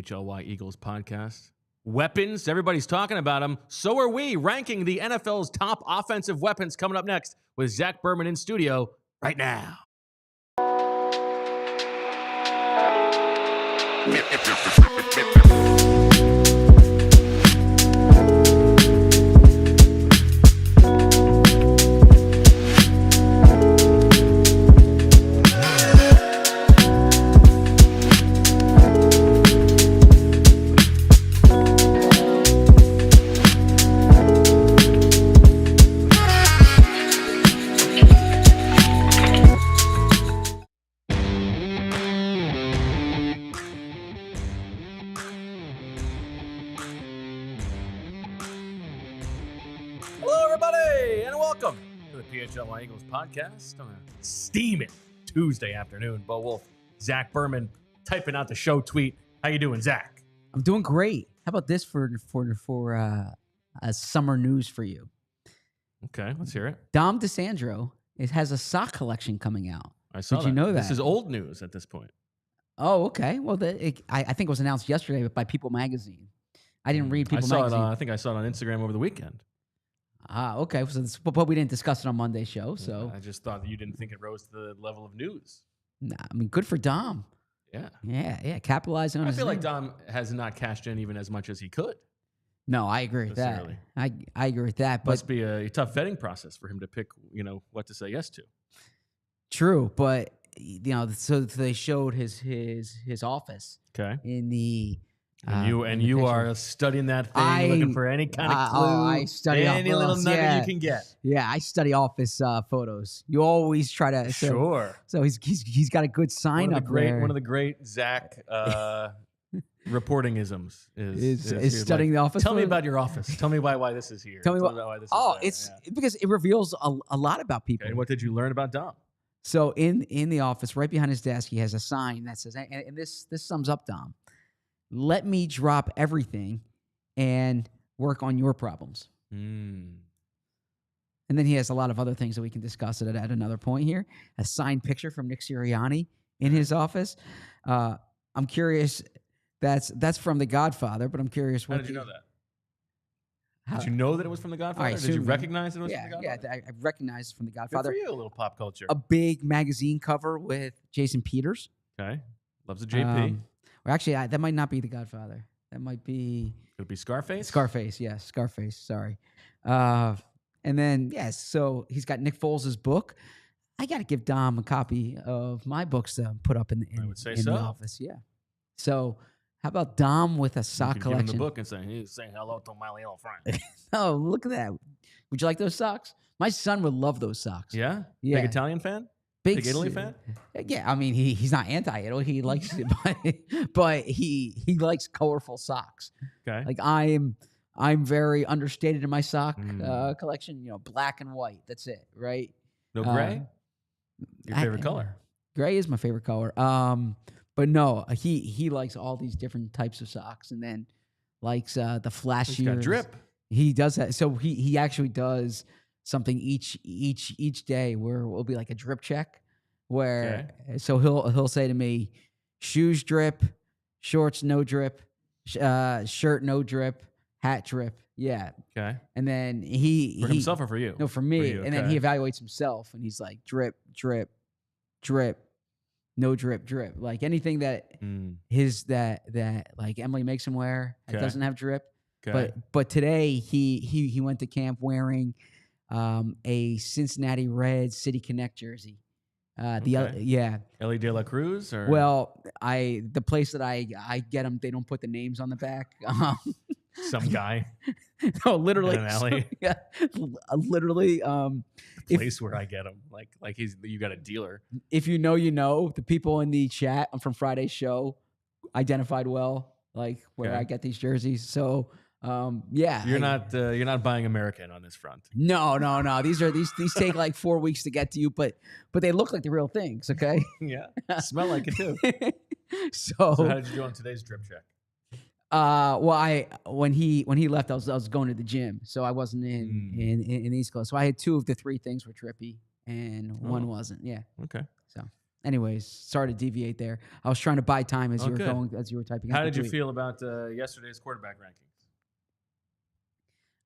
PHLY Eagles podcast. Weapons, everybody's talking about them. So are we, ranking the NFL's top offensive weapons, coming up next with Zach Berman in studio right now. PHLY Eagles podcast on a steaming Tuesday afternoon. Bo Wulf, Zach Berman, typing out the show tweet. How you doing, Zach? I'm doing great. How about this for summer news for you? Okay, let's hear it. Dom DeSandro has a sock collection coming out. I saw Did you know that? This is old news at this point. Oh, okay. Well, I think it was announced yesterday by People Magazine. I didn't read People Magazine. I think I saw it on Instagram over the weekend. Okay. But we didn't discuss it on Monday's show, so. I just thought that you didn't think it rose to the level of news. Nah, I mean, good for Dom. Yeah. Capitalizing on his I feel name. like Dom has not cashed in even as much as he could. No, I agree with that. I agree with that. But must be a tough vetting process for him to pick, what to say yes to. True, but so they showed his office. Okay. In the. You are studying that thing, looking for any kind of clue, I study any little nugget you can get. Yeah, I study office photos. You always try to. Sure. So he's got a good sign up there. One of the great Zach reporting-isms is studying the office. Tell me about your office. Tell me why this is here. Tell me about why this is there. It's because it reveals a lot about people. Okay, and what did you learn about Dom? So in the office, right behind his desk, he has a sign that says, and this sums up Dom. Let me drop everything and work on your problems. And then he has a lot of other things that we can discuss at another point here. A signed picture from Nick Sirianni in his office. I'm curious. That's from The Godfather, but I'm curious. How did you know that? Did you know that it was from The Godfather? Did you recognize it was from The Godfather? Yeah, I recognized it from The Godfather. Good for you, a little pop culture. A big magazine cover with Jason Peters. Okay. Loves a JP. Or actually, that might not be The Godfather. That might be... Could it be Scarface? Scarface, yes. Scarface, sorry. And then, yes, so he's got Nick Foles' book. I got to give Dom a copy of my books to put up in the office. Yeah. So how about Dom with a sock collection? Give him the book and say hello to my little friend. Oh, look at that. Would you like those socks? My son would love those socks. Yeah? Big Italian fan? Big Italy fan? Yeah, I mean he's not anti-Italy. He likes it, but he likes colorful socks. Okay. Like I'm very understated in my sock collection. Black and white. That's it, right? No gray. Your favorite color? Gray is my favorite color. But no, he likes all these different types of socks, and then likes the flashier. He's got drip. He does that. So he actually does something each day where it will be like a drip check where so he'll say to me, shoes drip, shorts no drip, shirt no drip, hat drip. Yeah. Okay. And then for himself or for you? No, for me. For you, and then he evaluates himself and he's like drip, drip, drip, no drip, drip. Like anything that that like Emily makes him wear that doesn't have drip. Okay. But today he went to camp wearing a Cincinnati Reds City Connect jersey. Ellie De La Cruz? Or? Well, the place that I get them, they don't put the names on the back. Some guy. No, literally. In an alley. Yeah, literally. The place where I get them, like you got a dealer. If you know, you know. The people in the chat from Friday's show identified well, like where I get these jerseys. So. You're not buying American on this front. No. These take like 4 weeks to get to you, but they look like the real things. Okay. Yeah. Smell like it too. So how did you do on today's drip check? Well, when he left, I was going to the gym, so I wasn't in the East Coast. So I had 2 of the 3 things were trippy, and one wasn't. Yeah. Okay. So anyways, sorry to deviate there. I was trying to buy time as you were typing. How did you feel about yesterday's quarterback rankings?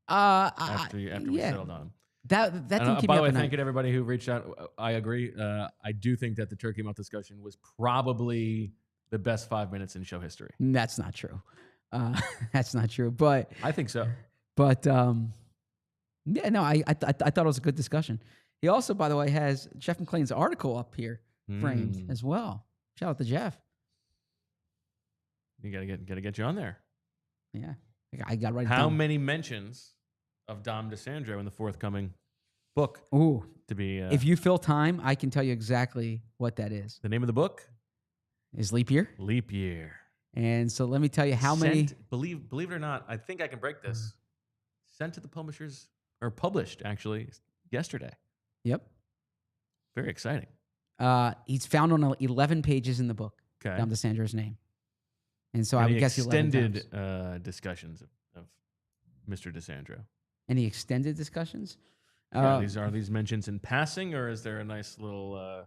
After we settled on them. That didn't keep by me the way, up at thank you night. to everybody who reached out. I agree. I do think that the turkey mouth discussion was probably the best 5 minutes in show history. That's not true. That's not true. But I think so. But yeah, no, I thought it was a good discussion. He also, by the way, has Jeff McClain's article up here framed as well. Shout out to Jeff. You gotta get you on there. Yeah, I got right. How many mentions of Dom DeSandro in the forthcoming book? Ooh, to be. If you fill time, I can tell you exactly what that is. The name of the book is Leap Year. Leap Year. And so let me tell you how many. Believe it or not, I think I can break this. Sent to the publishers, or published actually yesterday. Yep. Very exciting. He's found on 11 pages in the book. Okay. Dom DeSandro's name. And so I would guess extended discussions of Mr. DeSandro. Any extended discussions? Yeah, are these mentions in passing, or is there a nice little,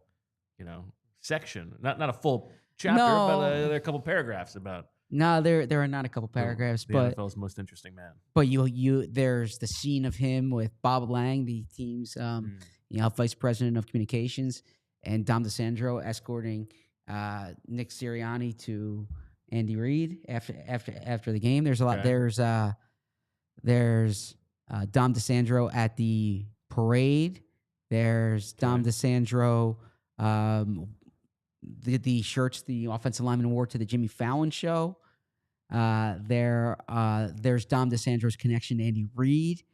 section? Not a full chapter, but there are a couple paragraphs about. No, there are not a couple paragraphs, but NFL's most interesting man. But there's the scene of him with Bob Lang, the team's vice president of communications, and Dom DeSandro escorting Nick Sirianni to Andy Reid after the game. There's a lot. Okay. There's Dom DeSandro at the parade. There's Dom DeSandro. The shirts the offensive lineman wore to the Jimmy Fallon show. There's Dom DeSandro's connection to Andy Reid.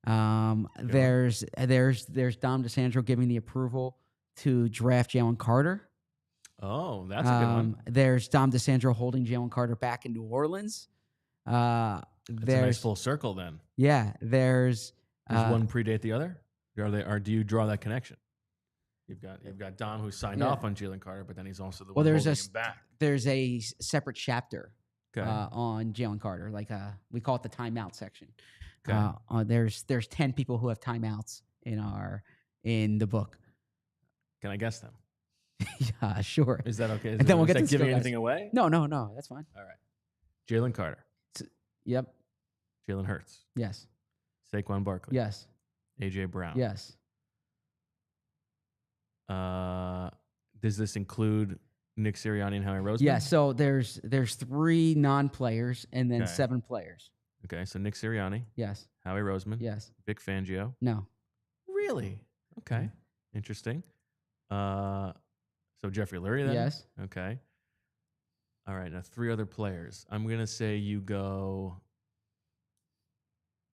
There's Dom DeSandro giving the approval to draft Jalen Carter. Oh, that's a good one. There's Dom DeSandro holding Jalen Carter back in New Orleans. That's a nice full circle then. Yeah, does one predate the other? Or do you draw that connection? You've got Dom who signed off on Jalen Carter, but then he's also the one holding him back. There's a separate chapter on Jalen Carter, like we call it the timeout section. Okay. There's 10 people who have timeouts in the book. Can I guess them? Yeah, sure. Is that okay? And then we'll get to giving anything away? No, that's fine. All right. Jalen Carter. Yep. Jalen Hurts. Yes. Saquon Barkley. Yes. AJ Brown. Yes. Does this include Nick Sirianni and Howie Roseman? Yeah, so there's 3 non-players and then 7 players. Okay, so Nick Sirianni. Yes. Howie Roseman. Yes. Vic Fangio. No. Really? Okay. Interesting. So Jeffrey Lurie then? Yes. Okay. All right, now 3 other players. I'm going to say you go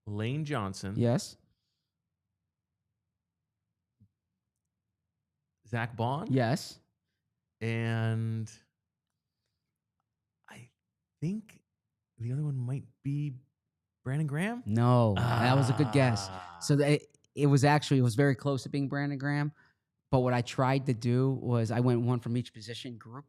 Lane Johnson. Yes. Zach Bond? Yes. And I think the other one might be Brandon Graham? No, that was a good guess. So it was very close to being Brandon Graham. But what I tried to do was I went one from each position group.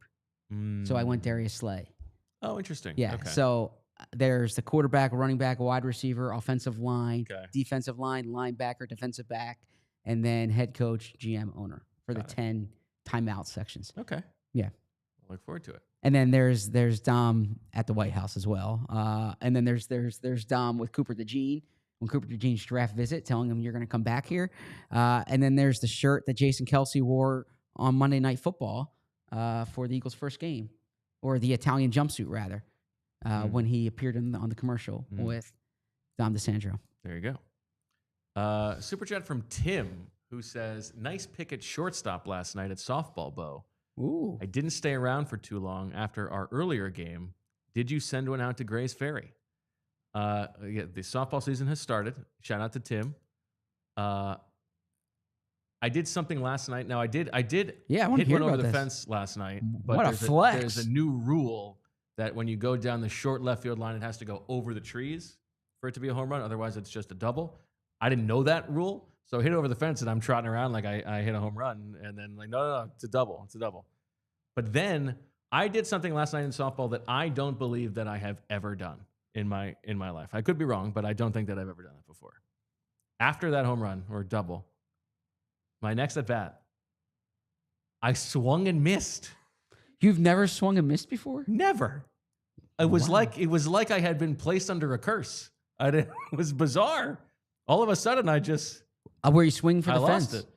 So I went Darius Slay. Oh, interesting. Yeah. Okay. So there's the quarterback, running back, wide receiver, offensive line, defensive line, linebacker, defensive back, and then head coach, GM, owner for the 10 timeout sections. Okay. Yeah. I look forward to it. And then there's Dom at the White House as well. And then there's Dom with Cooper DeJean when Cooper DeJean's draft visit, telling him you're going to come back here. And then there's the shirt that Jason Kelce wore on Monday Night Football for the Eagles' first game, or the Italian jumpsuit rather, when he appeared on the commercial with Dom DeSandro. There you go. Super chat from Tim, who says, "Nice pick at shortstop last night at softball, Bo. Ooh. I didn't stay around for too long after our earlier game. Did you send one out to Gray's Ferry?" Yeah, the softball season has started. Shout out to Tim. I did something last night. Now I did hit one over the fence last night. But what a flex. There's a new rule that when you go down the short left field line, it has to go over the trees for it to be a home run. Otherwise, it's just a double. I didn't know that rule. So I hit over the fence and I'm trotting around like I hit a home run. And then like, no, it's a double. It's a double. But then I did something last night in softball that I don't believe that I have ever done in my life. I could be wrong, but I don't think that I've ever done it before. After that home run or double, my next at bat, I swung and missed. You've never swung and missed before? Never. It was like I had been placed under a curse. It was bizarre. All of a sudden, I just were you swinging for the fence? Lost it.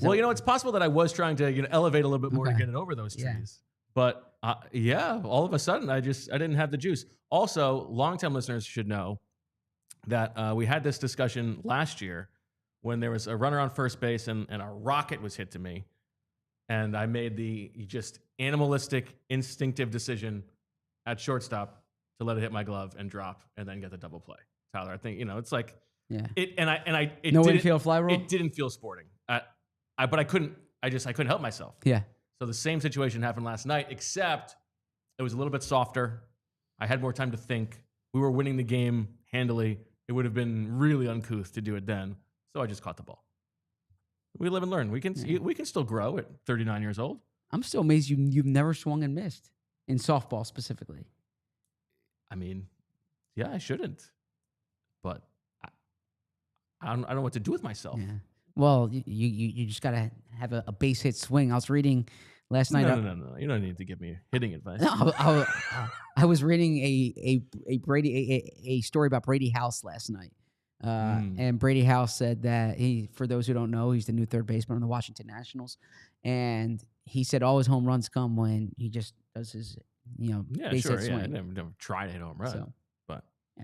Well, it's possible that I was trying to elevate a little bit more to get it over those trees. Yeah. But all of a sudden, I didn't have the juice. Also, longtime listeners should know that we had this discussion last year when there was a runner on first base and a rocket was hit to me. And I made the just animalistic, instinctive decision at shortstop to let it hit my glove and drop and then get the double play. Tyler, I think, it's like, it no infield fly rule? It didn't feel sporting. But I couldn't help myself. Yeah. So the same situation happened last night, except it was a little bit softer. I had more time to think. We were winning the game handily. It would have been really uncouth to do it then. So I just caught the ball. We live and learn. We can still grow at 39 years old. I'm still amazed you've never swung and missed in softball specifically. I mean, yeah, I shouldn't, but I don't know what to do with myself. Yeah. Well, you just gotta have a base hit swing. I was reading last night. No. You don't need to give me hitting advice. No, I was reading a story about Brady House last night. And Brady House said that for those who don't know, he's the new third baseman on the Washington Nationals. And he said all his home runs come when he just does his, base hit swing. I never tried to hit a home run.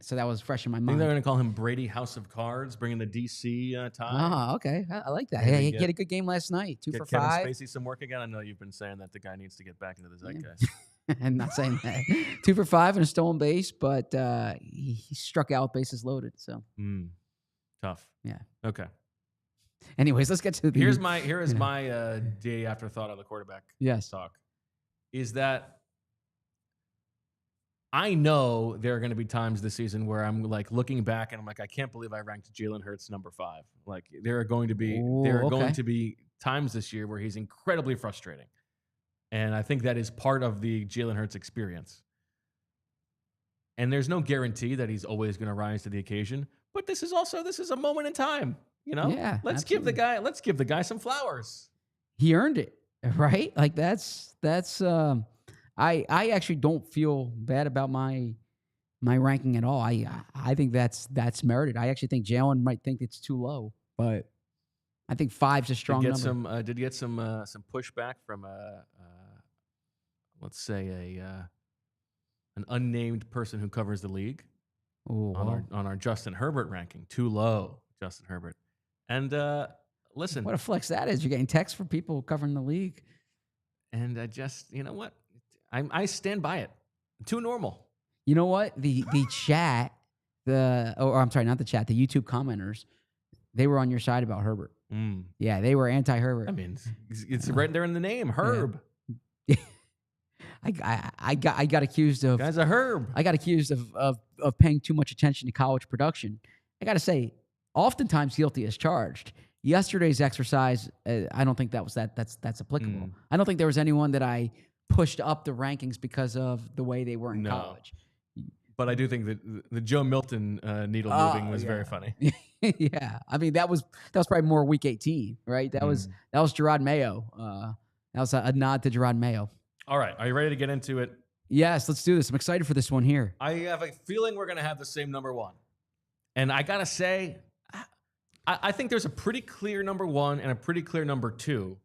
So that was fresh in my mind. I think they're going to call him Brady House of Cards, bringing the DC tie. Oh, okay. I like that. Hey, he had a good game last night. 2 for 5. Kevin Spacey some work again. I know you've been saying that the guy needs to get back into the zeitgeist. I'm not saying that. 2 for 5 and a stolen base, but he struck out, bases loaded. So tough. Yeah. Okay. Anyways, let's get to the. Here is my day afterthought on the quarterback. Talk. Is that I know there are going to be times this season where I'm like looking back and I'm like, I can't believe I ranked Jalen Hurts number 5. Like there are going to be times this year where he's incredibly frustrating. And I think that is part of the Jalen Hurts experience. And there's no guarantee that he's always going to rise to the occasion, but this is a moment in time, Yeah. Let's give the guy some flowers. He earned it, right? Like that's I actually don't feel bad about my ranking at all. I think that's merited. I actually think Jalen might think it's too low, but I think 5's a strong number. Did get some pushback from let's say an unnamed person who covers the league on our Justin Herbert ranking. Too low, Justin Herbert. And listen, what a flex that is! You're getting texts from people covering the league, and I just what. I stand by it. Too normal. You know what? The chat, I'm sorry, not the chat, the YouTube commenters, they were on your side about Herbert. Yeah, they were anti-Herbert. I mean, it's right there in the name, Herb. Yeah. I got accused of guy's a Herb. I got accused of paying too much attention to college production. I got to say, oftentimes guilty as charged. Yesterday's exercise, I don't think that's applicable. I don't think there was anyone that I pushed up the rankings because of the way they were in college. But I do think that the Joe Milton needle moving was very funny. Yeah. I mean, that was probably more week 18, right? That was Gerard Mayo. That was a nod to Gerard Mayo. All right. Are you ready to get into it? Yes, let's do this. I'm excited for this one here. I have a feeling we're going to have the same number 1. And I got to say, I think there's a pretty clear number 1 and a pretty clear number 2.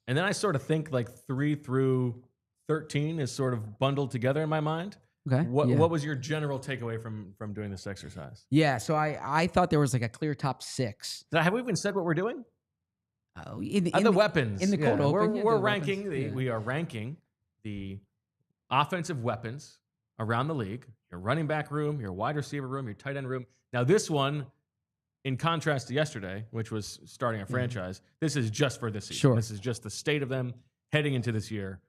And then I sort of think like 3 through 13 is sort of bundled together in my mind. Okay. What was your general takeaway from doing this exercise? Yeah, so I thought there was like a clear top 6. Have we even said what we're doing? In the weapons. In the cold open. We're ranking we are ranking the offensive weapons around the league. Your running back room, your wide receiver room, your tight end room. Now this one, in contrast to yesterday, which was starting a franchise, this is just for this season. Sure. This is just the state of them heading into this year,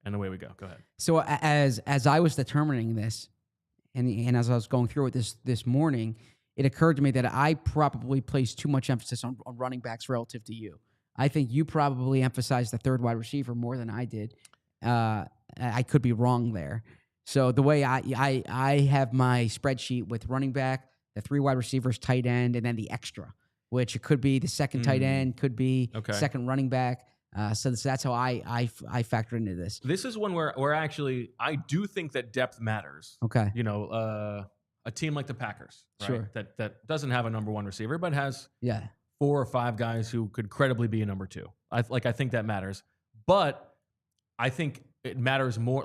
and away we go. Go ahead. So as I was determining this, and as I was going through it this morning, it occurred to me that I probably placed too much emphasis on running backs relative to you. I think you probably emphasized the third wide receiver more than I did. I could be wrong there. So the way I have my spreadsheet with running back, the 3 wide receivers, tight end, and then the extra, which it could be the second tight end, could be second running back. So that's how I factor into this. This is one where actually I do think that depth matters. Okay. You know, a team like the Packers, right? Sure. That doesn't have a number one receiver, but has 4 or 5 guys who could credibly be a number 2. I think that matters, but I think it matters more.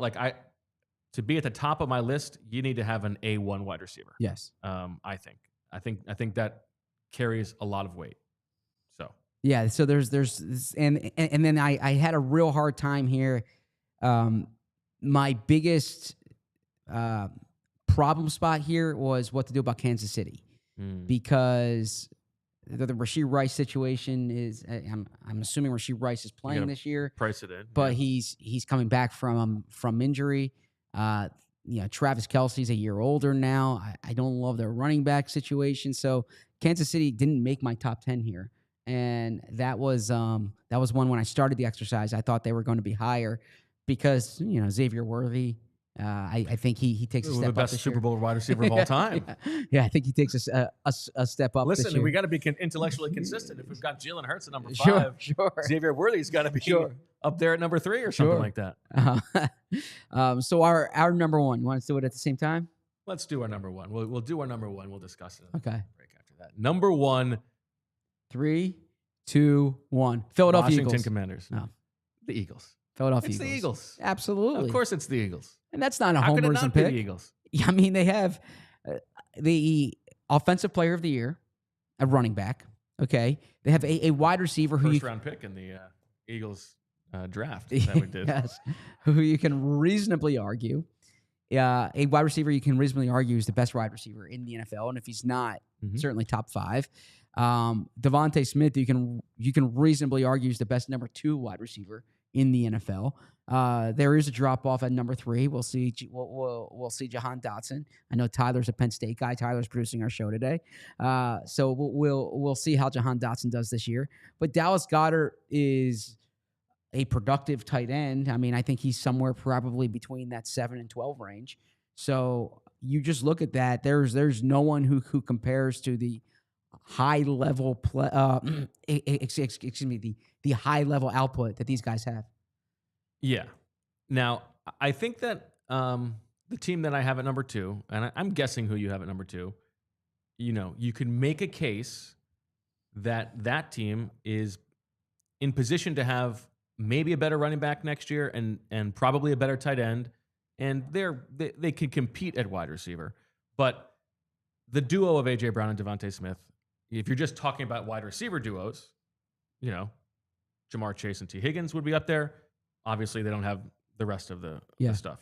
To be at the top of my list, you need to have an A1 wide receiver. Yes. I think that carries a lot of weight. So yeah. So there's and then I had a real hard time here. My biggest problem spot here was what to do about Kansas City because the Rashee Rice situation is. I'm assuming Rashee Rice is playing this year. Price it in, but he's coming back from injury. Travis Kelce's a year older now. I don't love their running back situation. So Kansas City didn't make my top 10 here. And that was one when I started the exercise. I thought they were going to be higher because, Xavier Worthy, I think he takes a step up. The best Super Bowl wide receiver of all time. Yeah, I think he takes a step up. Listen, we got to be intellectually consistent. If we've got Jalen Hurts at number 5, sure. Xavier Worthy's got to be up there at number 3 or something like that. So our number 1, you want to do it at the same time? Let's do our number 1. We'll do our number 1. We'll discuss it. Okay. Break after that. Number 1. 3, 2, 1. Philadelphia Washington Eagles. Commanders. No. The Eagles. Philadelphia It's Eagles. the Eagles. Absolutely. Of course it's the Eagles. And that's not a How could it homerism not be pick. the Eagles? Yeah, I mean, they have the offensive player of the year, a running back. Okay. They have a wide receiver who First round pick in the Eagles draft that we did. Yes, who you can reasonably argue. A wide receiver you can reasonably argue is the best wide receiver in the NFL. And if he's not, certainly top 5. DeVonta Smith, you can reasonably argue is the best number 2 wide receiver in the NFL. There is a drop off at number 3. We'll see. We'll see Jahan Dotson. I know Tyler's a Penn State guy. Tyler's producing our show today, so we'll see how Jahan Dotson does this year. But Dallas Goedert is a productive tight end. I mean, I think he's somewhere probably between that 7 and 12 range. So you just look at that. There's no one who compares to the high level the high level output that these guys have. Yeah. Now, I think that the team that I have at number 2, and I'm guessing who you have at number 2, you can make a case that team is in position to have maybe a better running back next year and probably a better tight end, and they can compete at wide receiver. But the duo of A.J. Brown and DeVonta Smith, if you're just talking about wide receiver duos, Jamar Chase and Tee Higgins would be up there. Obviously, they don't have the rest of the stuff.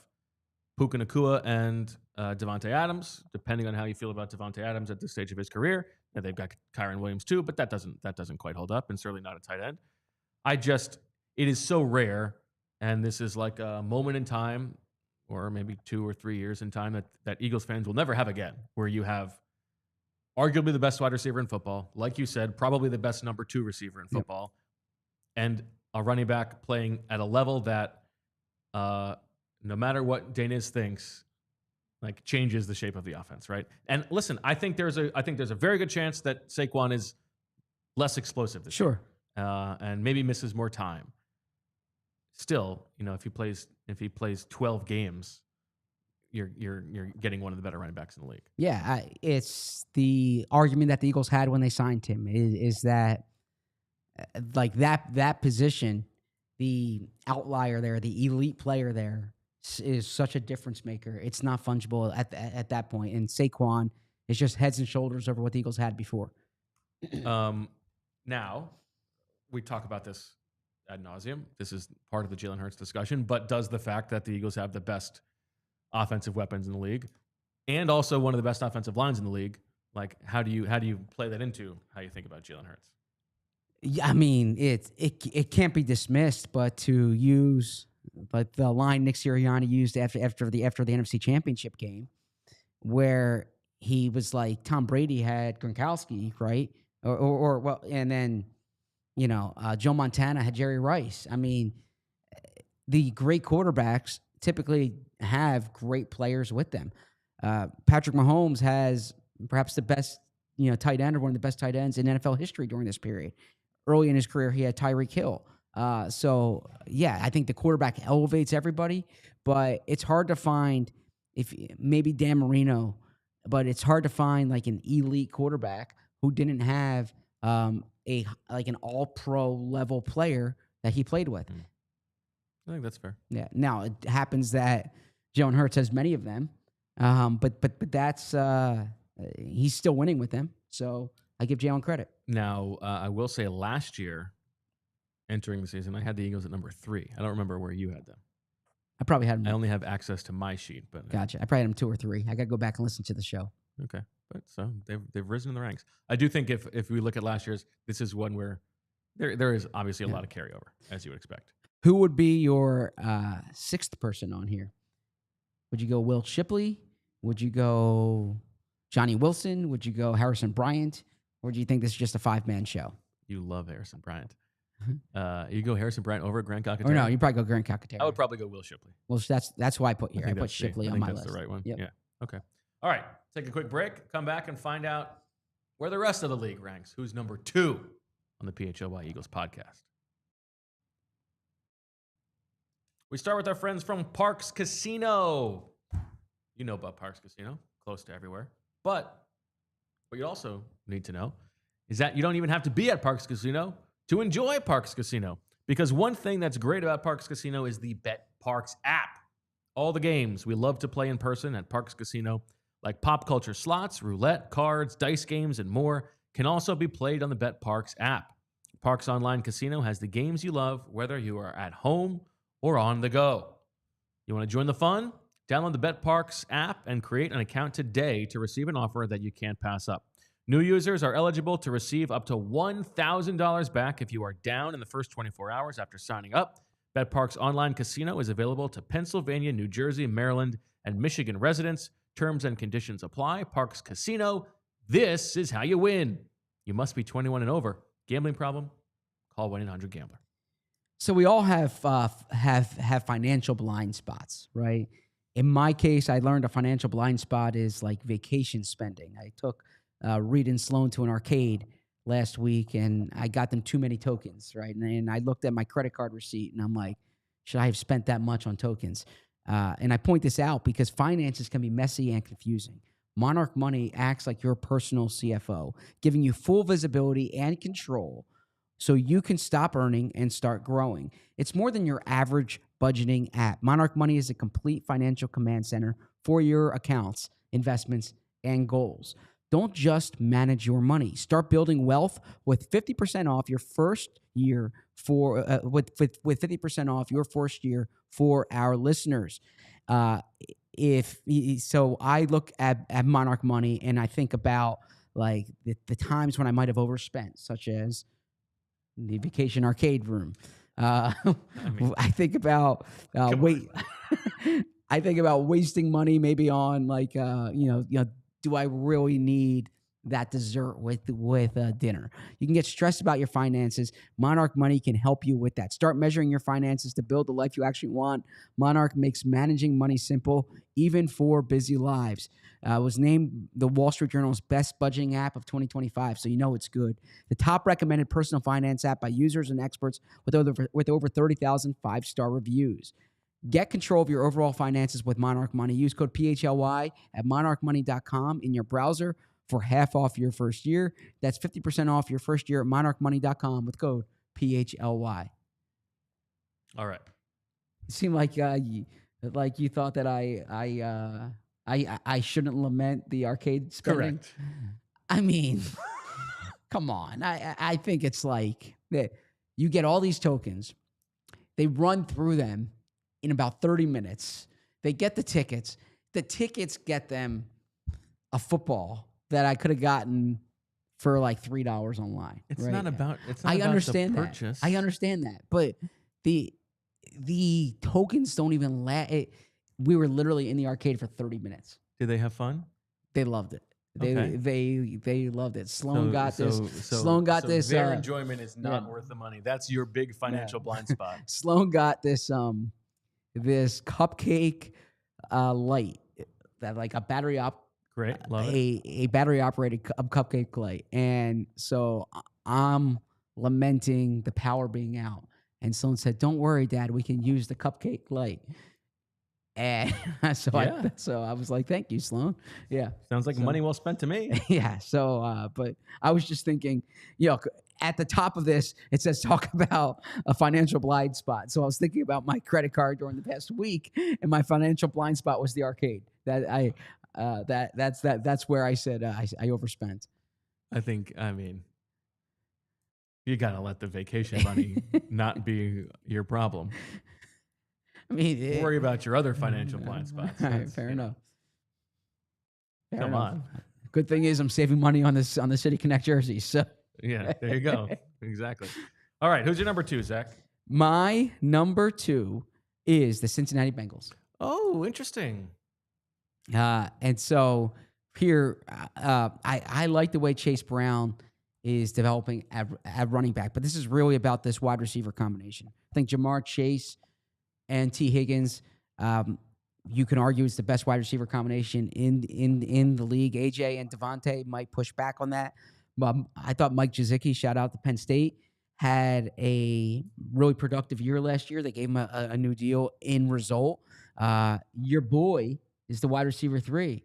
Puka Nacua and Devontae Adams, depending on how you feel about Devontae Adams at this stage of his career. And they've got Kyron Williams too, but that doesn't quite hold up, and certainly not a tight end. It is so rare, and this is like a moment in time, or maybe 2 or 3 years in time that Eagles fans will never have again, where you have arguably the best wide receiver in football, like you said, probably the best number 2 receiver in football, and a running back playing at a level that, no matter what Daniz thinks, like changes the shape of the offense, right? And listen, I think there's a very good chance that Saquon is less explosive this year, and maybe misses more time. Still, if he plays 12 games, you're getting one of the better running backs in the league. Yeah, it's the argument that the Eagles had when they signed him is that like that position, the outlier there, the elite player there is such a difference maker. It's not fungible at that point. And Saquon is just heads and shoulders over what the Eagles had before. Now, we talk about this ad nauseum. This is part of the Jalen Hurts discussion, but does the fact that the Eagles have the best offensive weapons in the league and also one of the best offensive lines in the league, like how do you play that into how you think about Jalen Hurts? Yeah, I mean, it can't be dismissed, but to use like the line Nick Sirianni used after the NFC Championship game, where he was like Tom Brady had Gronkowski, right? Or well, and then Joe Montana had Jerry Rice. I mean, the great quarterbacks typically have great players with them. Patrick Mahomes has perhaps the best tight end or one of the best tight ends in NFL history during this period. Early in his career, he had Tyreek Hill. So yeah, I think the quarterback elevates everybody, but it's hard to find if maybe Dan Marino, but it's hard to find like an elite quarterback who didn't have an all-pro level player that he played with. I think that's fair. Yeah. Now it happens that Jalen Hurts has many of them, but that's he's still winning with them. So I give Jalen credit. Now I will say last year, entering the season, I had the Eagles at number 3. I don't remember where you had them. I probably had them. I only have access to my sheet, but gotcha. I probably had them 2 or 3. I got to go back and listen to the show. Okay, but so they've risen in the ranks. I do think if we look at last year's, this is one where there is obviously a lot of carryover, as you would expect. Who would be your 6th person on here? Would you go Will Shipley? Would you go Johnny Wilson? Would you go Harrison Bryant? Or do you think this is just a 5-man show? You love Harrison Bryant. You go Harrison Bryant over Grant Calcaterra? Or no, you probably go Grant Calcaterra. I would probably go Will Shipley. Well, that's who I put here. I put Shipley on my list. That's the right one. Yep. Yeah. Okay. All right. Take a quick break. Come back and find out where the rest of the league ranks. Who's number 2 on the PHLY Eagles podcast? We start with our friends from Parks Casino. You know about Parks Casino, close to everywhere. But what you also need to know is that you don't even have to be at Parks Casino to enjoy Parks Casino. Because one thing that's great about Parks Casino is the Bet Parks app. All the games we love to play in person at Parks Casino, like pop culture slots, roulette, cards, dice games, and more, can also be played on the Bet Parks app. Parks Online Casino has the games you love, whether you are at home or on the go. You want to join the fun? Download the Bet Parks app and create an account today to receive an offer that you can't pass up. New users are eligible to receive up to $1,000 back if you are down in the first 24 hours after signing up. BetParks Online Casino is available to Pennsylvania, New Jersey, Maryland, and Michigan residents. Terms and conditions apply. Parks Casino, this is how you win. You must be 21 and over. Gambling problem? Call 1-800-GAMBLER. So we all have financial blind spots, right? In my case, I learned a financial blind spot is like vacation spending. I took Reed and Sloan to an arcade last week, and I got them too many tokens, right? And I looked at my credit card receipt, and I'm like, should I have spent that much on tokens? And I point this out because finances can be messy and confusing. Monarch Money acts like your personal CFO, giving you full visibility and control so you can stop earning and start growing. It's more than your average budgeting app. Monarch Money is a complete financial command center for your accounts, investments, and goals. Don't just manage your money. Start building wealth with 50% off your first year for with 50% off your first year for our listeners. So I look at Monarch Money and I think about like the times when I might have overspent, such as the vacation arcade room. I think about I think about wasting money maybe on like do I really need that dessert with dinner? You can get stressed about your finances. Monarch Money can help you with that. Start measuring your finances to build the life you actually want. Monarch makes managing money simple, even for busy lives. Was named the Wall Street Journal's best budgeting app of 2025, so you know it's good. The top recommended personal finance app by users and experts with over 30,000 5-star reviews. Get control of your overall finances with Monarch Money. Use code PHLY at monarchmoney.com in your browser for half off your first year. That's 50% off your first year at monarchmoney.com with code PHLY. All right. It seemed like you thought that I shouldn't lament the arcade spending. Correct. I mean, come on. I think it's like that you get all these tokens. They run through them in about 30 minutes. They get the tickets. The tickets get them a football that I could have gotten for like $3 online. It's right? not about I about understand the that. purchase. I understand that. But the tokens don't even we were literally in the arcade for 30 minutes. Did they have fun? They loved it. Okay. They loved it. Sloan got this. Their enjoyment is not worth the money. That's your big financial blind spot. Sloan got this this cupcake light that like a battery Great, love it. A battery operated cupcake light, and so I'm lamenting the power being out. And Sloan said, "Don't worry, Dad. We can use the cupcake light." And so I was like, "Thank you, Sloan." Yeah, sounds like money well spent to me. Yeah. So, but I was just thinking, at the top of this, it says talk about a financial blind spot. So I was thinking about my credit card during the past week, and my financial blind spot was the arcade. That's where I said I overspent. I mean, you gotta let the vacation money not be your problem. I mean, worry about your other financial blind spots. All right, fair enough. Come on. Good thing is I'm saving money on the City Connect jersey. So yeah, there you go. Exactly. All right, who's your number 2, Zach? My number 2 is the Cincinnati Bengals. Oh, interesting. And so here, I like the way Chase Brown is developing at running back, but this is really about this wide receiver combination. I think Jamar Chase and Tee Higgins, you can argue it's the best wide receiver combination in the league. AJ and DeVonta might push back on that. I thought Mike Gesicki, shout out to Penn State, had a really productive year last year. They gave him a new deal in result. Your boy is the wide receiver 3,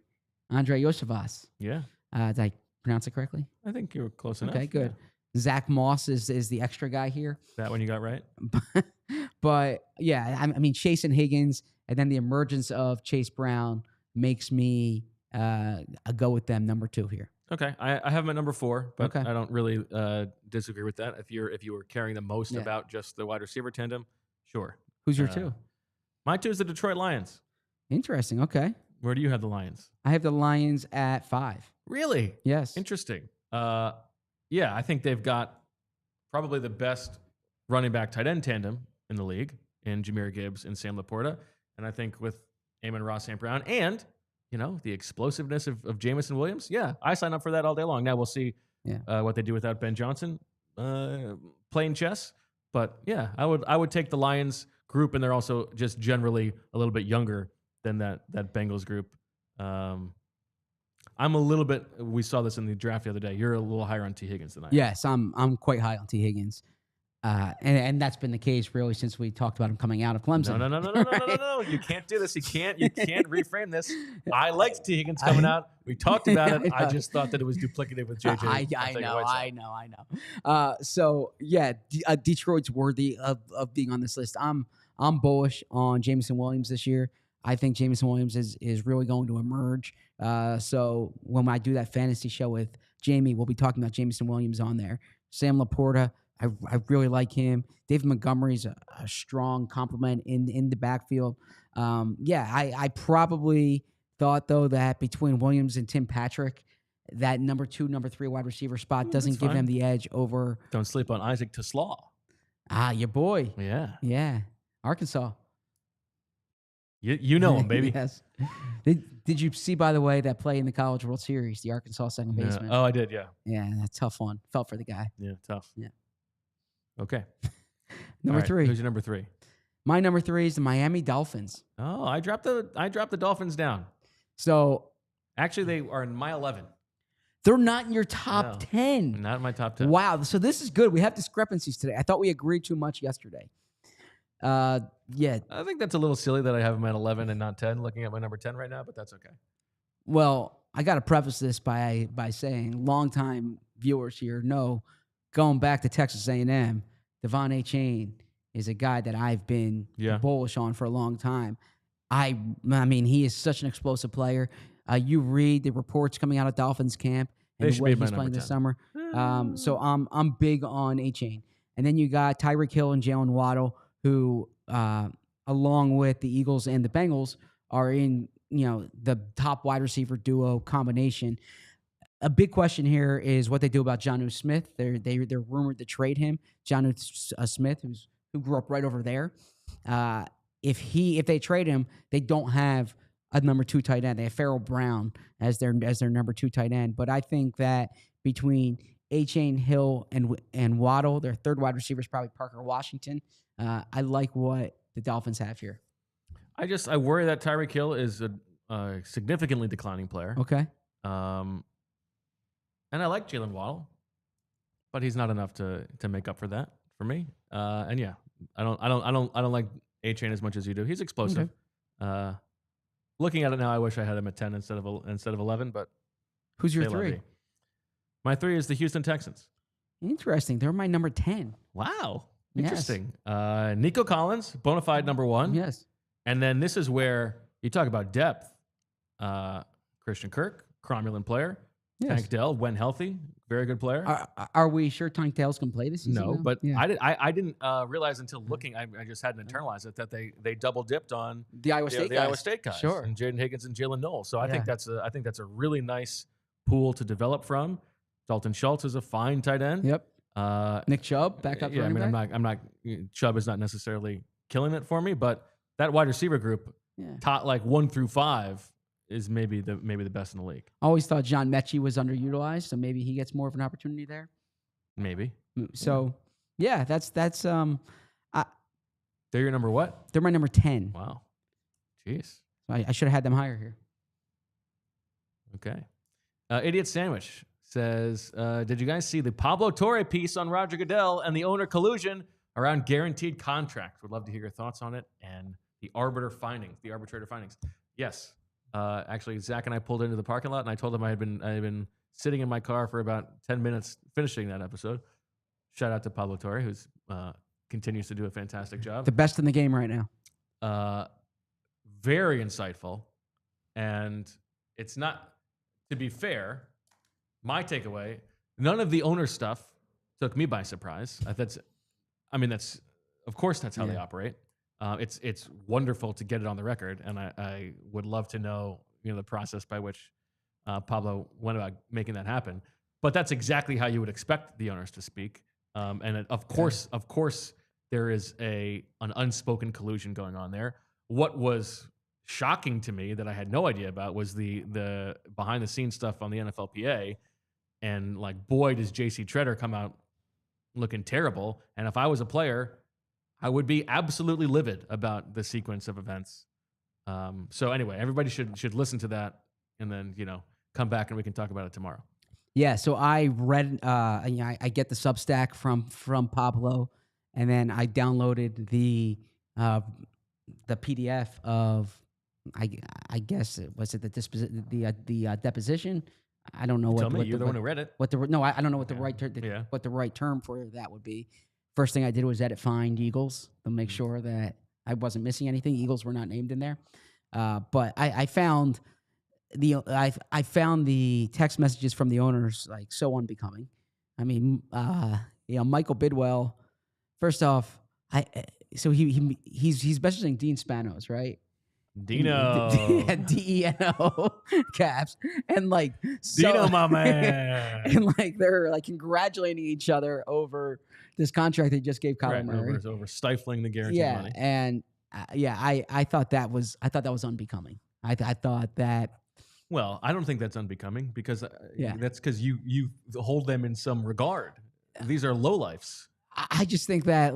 Andre Iosivas. Yeah. Did I pronounce it correctly? I think you were close enough. Okay, good. Yeah. Zach Moss is the extra guy here. That one you got right? But yeah, I mean, Chase and Higgins, and then the emergence of Chase Brown makes me go with them number 2 here. Okay, I have him at number 4, but I don't really disagree with that. If you were caring the most about just the wide receiver tandem, sure. Who's your 2? My 2 is the Detroit Lions. Interesting. Okay. Where do you have the Lions? I have the Lions at 5. Really? Yes. Interesting. Yeah, I think they've got probably the best running back tight end tandem in the league in Jahmyr Gibbs and Sam Laporta. And I think with Amon-Ra St. Brown and, the explosiveness of Jamison Williams, I sign up for that all day long. Now we'll see what they do without Ben Johnson playing chess. But yeah, I would take the Lions group, and they're also just generally a little bit younger than that Bengals group. I'm a little bit. We saw this in the draft the other day. You're a little higher on Tee Higgins than I am. Yes, I'm quite high on Tee Higgins, and that's been the case really since we talked about him coming out of Clemson. No. You can't do this. You can't reframe this. I liked Tee Higgins coming out. We talked about it. I just thought that it was duplicative with JJ. I know. So yeah, Detroit's worthy of being on this list. I'm bullish on Jamison Williams this year. I think Jamison Williams is really going to emerge. So when I do that fantasy show with Jamie, we'll be talking about Jamison Williams on there. Sam Laporta, I really like him. David Montgomery's a strong complement in the backfield. I probably thought, though, that between Williams and Tim Patrick, that number 2, number 3 wide receiver spot doesn't give them the edge over. Don't sleep on Isaac Taslaw. Your boy. Yeah. Arkansas. You know him, baby. Yes. Did you see, by the way, that play in the College World Series, the Arkansas second baseman? Oh, I did, yeah. Yeah, that's a tough one. Felt for the guy. Yeah, tough. Yeah. Okay. Number 3. Who's your number 3? My number 3 is the Miami Dolphins. Oh, I dropped the Dolphins down. So actually, they are in my 11. They're not in your top 10. Not in my top 10. Wow. So this is good. We have discrepancies today. I thought we agreed too much yesterday. I think that's a little silly that I have them at 11 and not 10, looking at my number 10 right now, but that's okay. Well, I got to preface this by saying longtime viewers here know, going back to Texas A&M, Devon Achane is a guy that I've been bullish on for a long time. I mean, he is such an explosive player. You read the reports coming out of Dolphins camp and the way he's playing this summer. So I'm big on Achane. And then you got Tyreek Hill and Jalen Waddle, who, along with the Eagles and the Bengals, are in the top wide receiver duo combination. A big question here is what they do about Jonnu Smith. They're rumored to trade him. Jonnu Smith, who grew up right over there. If they trade him, they don't have a number 2 tight end. They have Farrell Brown as their number 2 tight end. But I think that between Achane, Hill, and Waddle, their third wide receiver is probably Parker Washington. I like what the Dolphins have here. I worry that Tyreek Hill is a significantly declining player. Okay. And I like Jalen Waddle, but he's not enough to make up for that for me. And yeah, I don't like A-Chain as much as you do. He's explosive. Okay. Looking at it now, I wish I had him at 10 instead of 11. But who's your 3? My 3 is the Houston Texans. Interesting. They're my number 10. Wow. Interesting. Yes. Nico Collins, bona fide number 1. Yes. And then this is where you talk about depth. Christian Kirk, cromulent player. Yes. Tank Dell, when healthy, very good player. Are we sure Tank Dells can play this season? No, but I didn't realize until looking. I just hadn't internalized it that they double dipped on the Iowa State guys. Sure, and Jaden Higgins and Jalen Knowles. So I think that's a really nice pool to develop from. Dalton Schultz is a fine tight end. Yep. Nick Chubb, backup. Yeah, I'm not. Chubb is not necessarily killing it for me, but that wide receiver group, top like 1 through 5. Is maybe the best in the league. I always thought John Mechie was underutilized, so maybe he gets more of an opportunity there. Maybe. So, that's. They're your number what? They're my number 10. Wow. Jeez. I should have had them higher here. Okay. Idiot Sandwich says, did you guys see the Pablo Torre piece on Roger Goodell and the owner collusion around guaranteed contracts? Would love to hear your thoughts on it and the arbitrator findings. Yes. Actually, Zach and I pulled into the parking lot, and I told him I had been sitting in my car for about 10 minutes finishing that episode. Shout out to Pablo Torre, who's continues to do a fantastic job. The best in the game right now. Very insightful, and it's not. To be fair, my takeaway: none of the owner stuff took me by surprise. That's of course that's how they operate. It's wonderful to get it on the record, and I would love to know the process by which Pablo went about making that happen. But that's exactly how you would expect the owners to speak. Of course, there is an unspoken collusion going on there. What was shocking to me that I had no idea about was the behind the scenes stuff on the NFLPA, and like, boy, does JC Treader come out looking terrible. And if I was a player, I would be absolutely livid about the sequence of events. So anyway, everybody should listen to that and then, come back and we can talk about it tomorrow. Yeah. So I read, I get the Substack from Pablo, and then I downloaded the PDF of, I guess the deposition. I don't know what. Tell me, you're the one who read it. I don't know what what the right term for that would be. First thing I did was edit find Eagles to make sure that I wasn't missing anything. Eagles were not named in there, but I found the text messages from the owners like so unbecoming. I mean, Michael Bidwell. First off, he's messaging Dean Spanos, right? Dino. DENO caps. And like Dino, my man. And like they're like congratulating each other over this contract they just gave Kyler Murray. Over stifling the guaranteed money. And I thought that was unbecoming. I thought that. Well, I don't think that's unbecoming because that's because you hold them in some regard. These are lowlifes. I just think that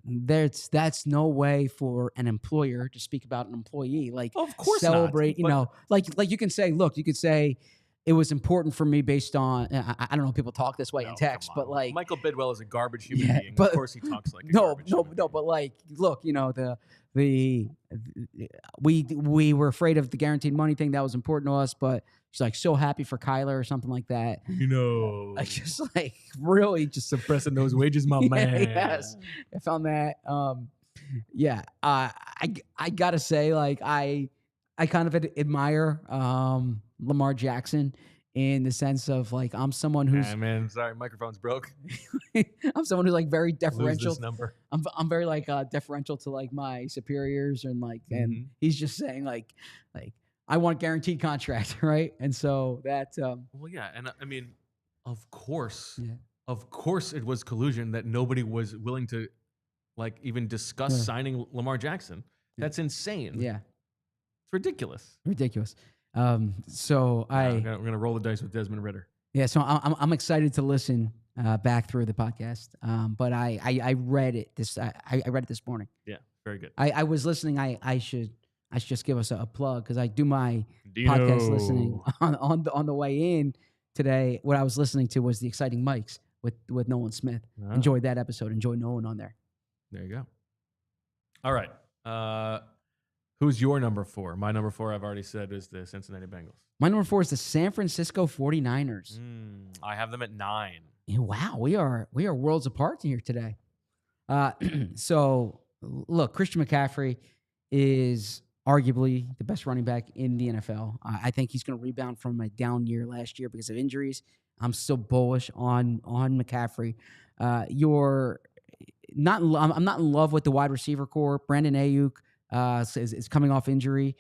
that's no way for an employer to speak about an employee. Like, of course, celebrate. Not, like you can say, look, you could say it was important for me based on. I don't know if people talk this way in text, but like Michael Bidwell is a garbage human being. But, of course, he talks like but like, look, we were afraid of the guaranteed money thing. That was important to us, but she's like so happy for Kyler or something like that. I just like really just suppressing those wages, my man. Yes, I found that. I gotta say, like I kind of admire Lamar Jackson in the sense of like I'm someone who's man, sorry, microphone's broke. I'm someone who's like very deferential. Lose this number. I'm very like deferential to like my superiors and like and he's just saying like I want a guaranteed contract, right? And so that well, yeah, and I mean, of course it was collusion that nobody was willing to like even discuss signing Lamar Jackson. That's insane. Yeah, it's ridiculous. So we're gonna roll the dice with Desmond Ridder. Yeah, so I'm excited to listen back through the podcast. But I read it I read it this morning. Yeah, very good. I was listening. I should just give us a plug because I do my podcast listening on the way in today. What I was listening to was the Exciting Mics with Nolan Smith. Enjoyed that episode. Enjoyed Nolan on there. There you go. All right. Who's your number 4? My number 4, I've already said, is the Cincinnati Bengals. My number 4 is the San Francisco 49ers. I have them at 9. Yeah, wow, we are worlds apart here today. So, look, Christian McCaffrey is arguably the best running back in the NFL. I think he's going to rebound from a down year last year because of injuries. I'm still bullish on McCaffrey. I'm not in love with the wide receiver core. Brandon Ayuk is coming off injury.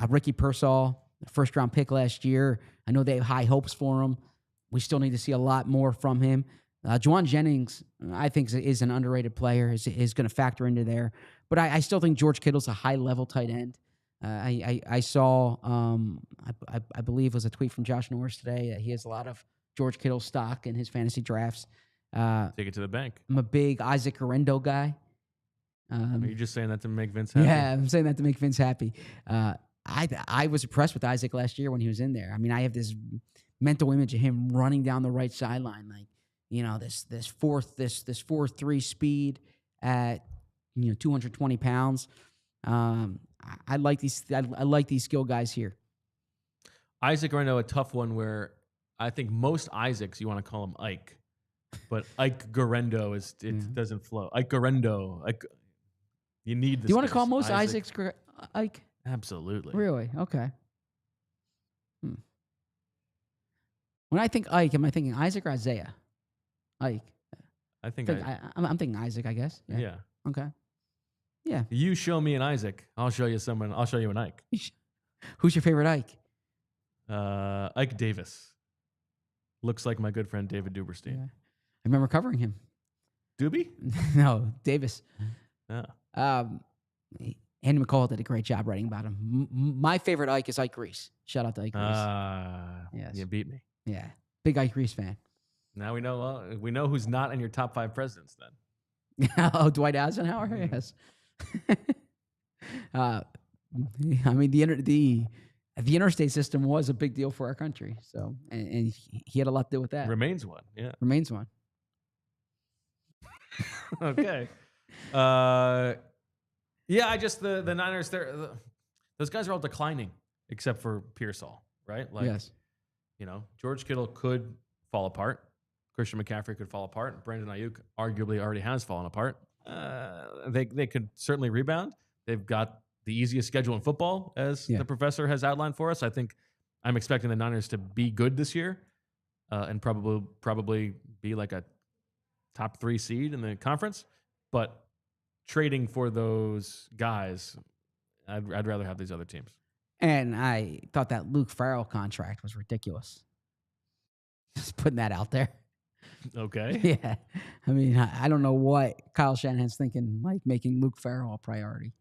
Ricky Pearsall, first-round pick last year. I know they have high hopes for him. We still need to see a lot more from him. Juwan Jennings, I think, is an underrated player, is going to factor into there. But I still think George Kittle's a high-level tight end. I saw, I believe it was a tweet from Josh Norris today that he has a lot of George Kittle stock in his fantasy drafts. Take it to the bank. I'm a big Isaac Guerrero guy. Are you just saying that to make Vince happy? Yeah, I'm saying that to make Vince happy. I was impressed with Isaac last year when he was in there. I mean, I have this mental image of him running down the right sideline, like, you know, this 4.3 speed at 220 pounds. I like these skill guys here. Isaac Guerrero, a tough one where I think most Isaacs you want to call him Ike, but Ike Guerrero doesn't flow. Ike Guerrero, you need this. Do you want to call most Isaacs Ike? Absolutely. Really? Okay. When I think Ike, am I thinking Isaac or Isaiah? Ike. I'm thinking Isaac, I guess. Yeah. Okay. Yeah. You show me an Isaac, I'll show you someone. I'll show you an Ike. Who's your favorite Ike? Ike Davis. Looks like my good friend David Duberstein. Yeah. I remember covering him. Doobie? No, Davis. Yeah. Andy McCall did a great job writing about him. My favorite Ike is Ike Reese. Shout out to Ike Reese. Yes. You beat me. Yeah. Big Ike Reese fan. Now we know who's not in your top 5 presidents then. Oh, Dwight Eisenhower? Yes. I mean, the interstate system was a big deal for our country. So, and he had a lot to do with that. Remains one. Yeah. Remains one. Okay. Yeah, I just the Niners. Those guys are all declining, except for Pearsall, right? Like, yes. George Kittle could fall apart. Christian McCaffrey could fall apart. Brandon Ayuk arguably already has fallen apart. They could certainly rebound. They've got the easiest schedule in football, as the professor has outlined for us. I think I'm expecting the Niners to be good this year, and probably be like a top 3 seed in the conference. But trading for those guys, I'd rather have these other teams. And I thought that Luke Farrell contract was ridiculous. Just putting that out there. Okay. Yeah. I mean, I don't know what Kyle Shanahan's thinking, like making Luke Farrell a priority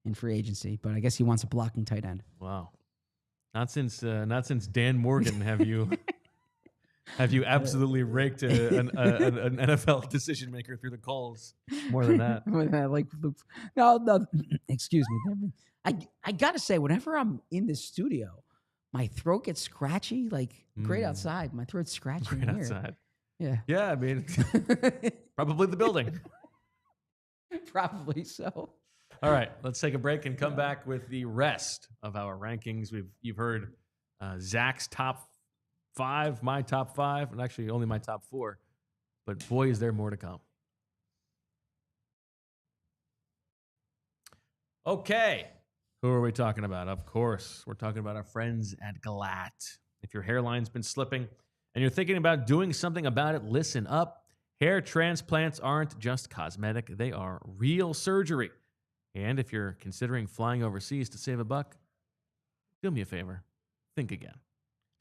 in free agency, but I guess he wants a blocking tight end. Wow. Not since Dan Morgan have you absolutely raked an NFL decision maker through the coals more than that. Like, no, excuse me. I gotta say, whenever I'm in the studio, my throat gets scratchy. Like, great outside, my throat's scratchy. Great outside. Yeah. Yeah, I mean, probably the building. Probably so. All right, let's take a break and come back with the rest of our rankings. You've heard Zach's top 5, my top 5, and actually only my top 4. But boy, is there more to come. Okay, who are we talking about? Of course, we're talking about our friends at Glatt. If your hairline's been slipping and you're thinking about doing something about it, listen up. Hair transplants aren't just cosmetic. They are real surgery. And if you're considering flying overseas to save a buck, do me a favor. Think again.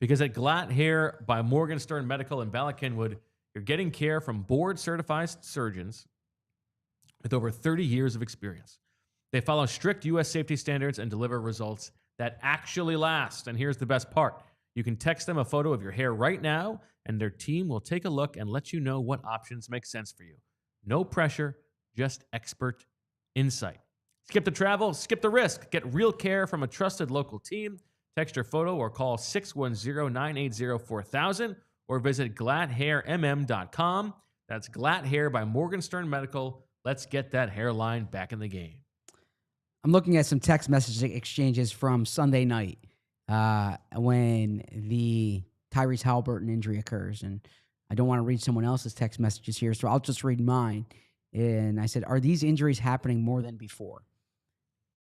Because at Glatt Hair by Morgenstern Medical in Bala Cynwyd, you're getting care from board-certified surgeons with over 30 years of experience. They follow strict U.S. safety standards and deliver results that actually last. And here's the best part. You can text them a photo of your hair right now, and their team will take a look and let you know what options make sense for you. No pressure, just expert insight. Skip the travel, skip the risk. Get real care from a trusted local team. Text your photo or call 610-980-4000 or visit GlattHairMM.com. That's Glatt Hair by Morgenstern Medical, Let's get that hairline back in the game. I'm looking at some text message exchanges from Sunday night when the Tyrese Halliburton injury occurs. And I don't want to read someone else's text messages here, so I'll just read mine. And I said, are these injuries happening more than before?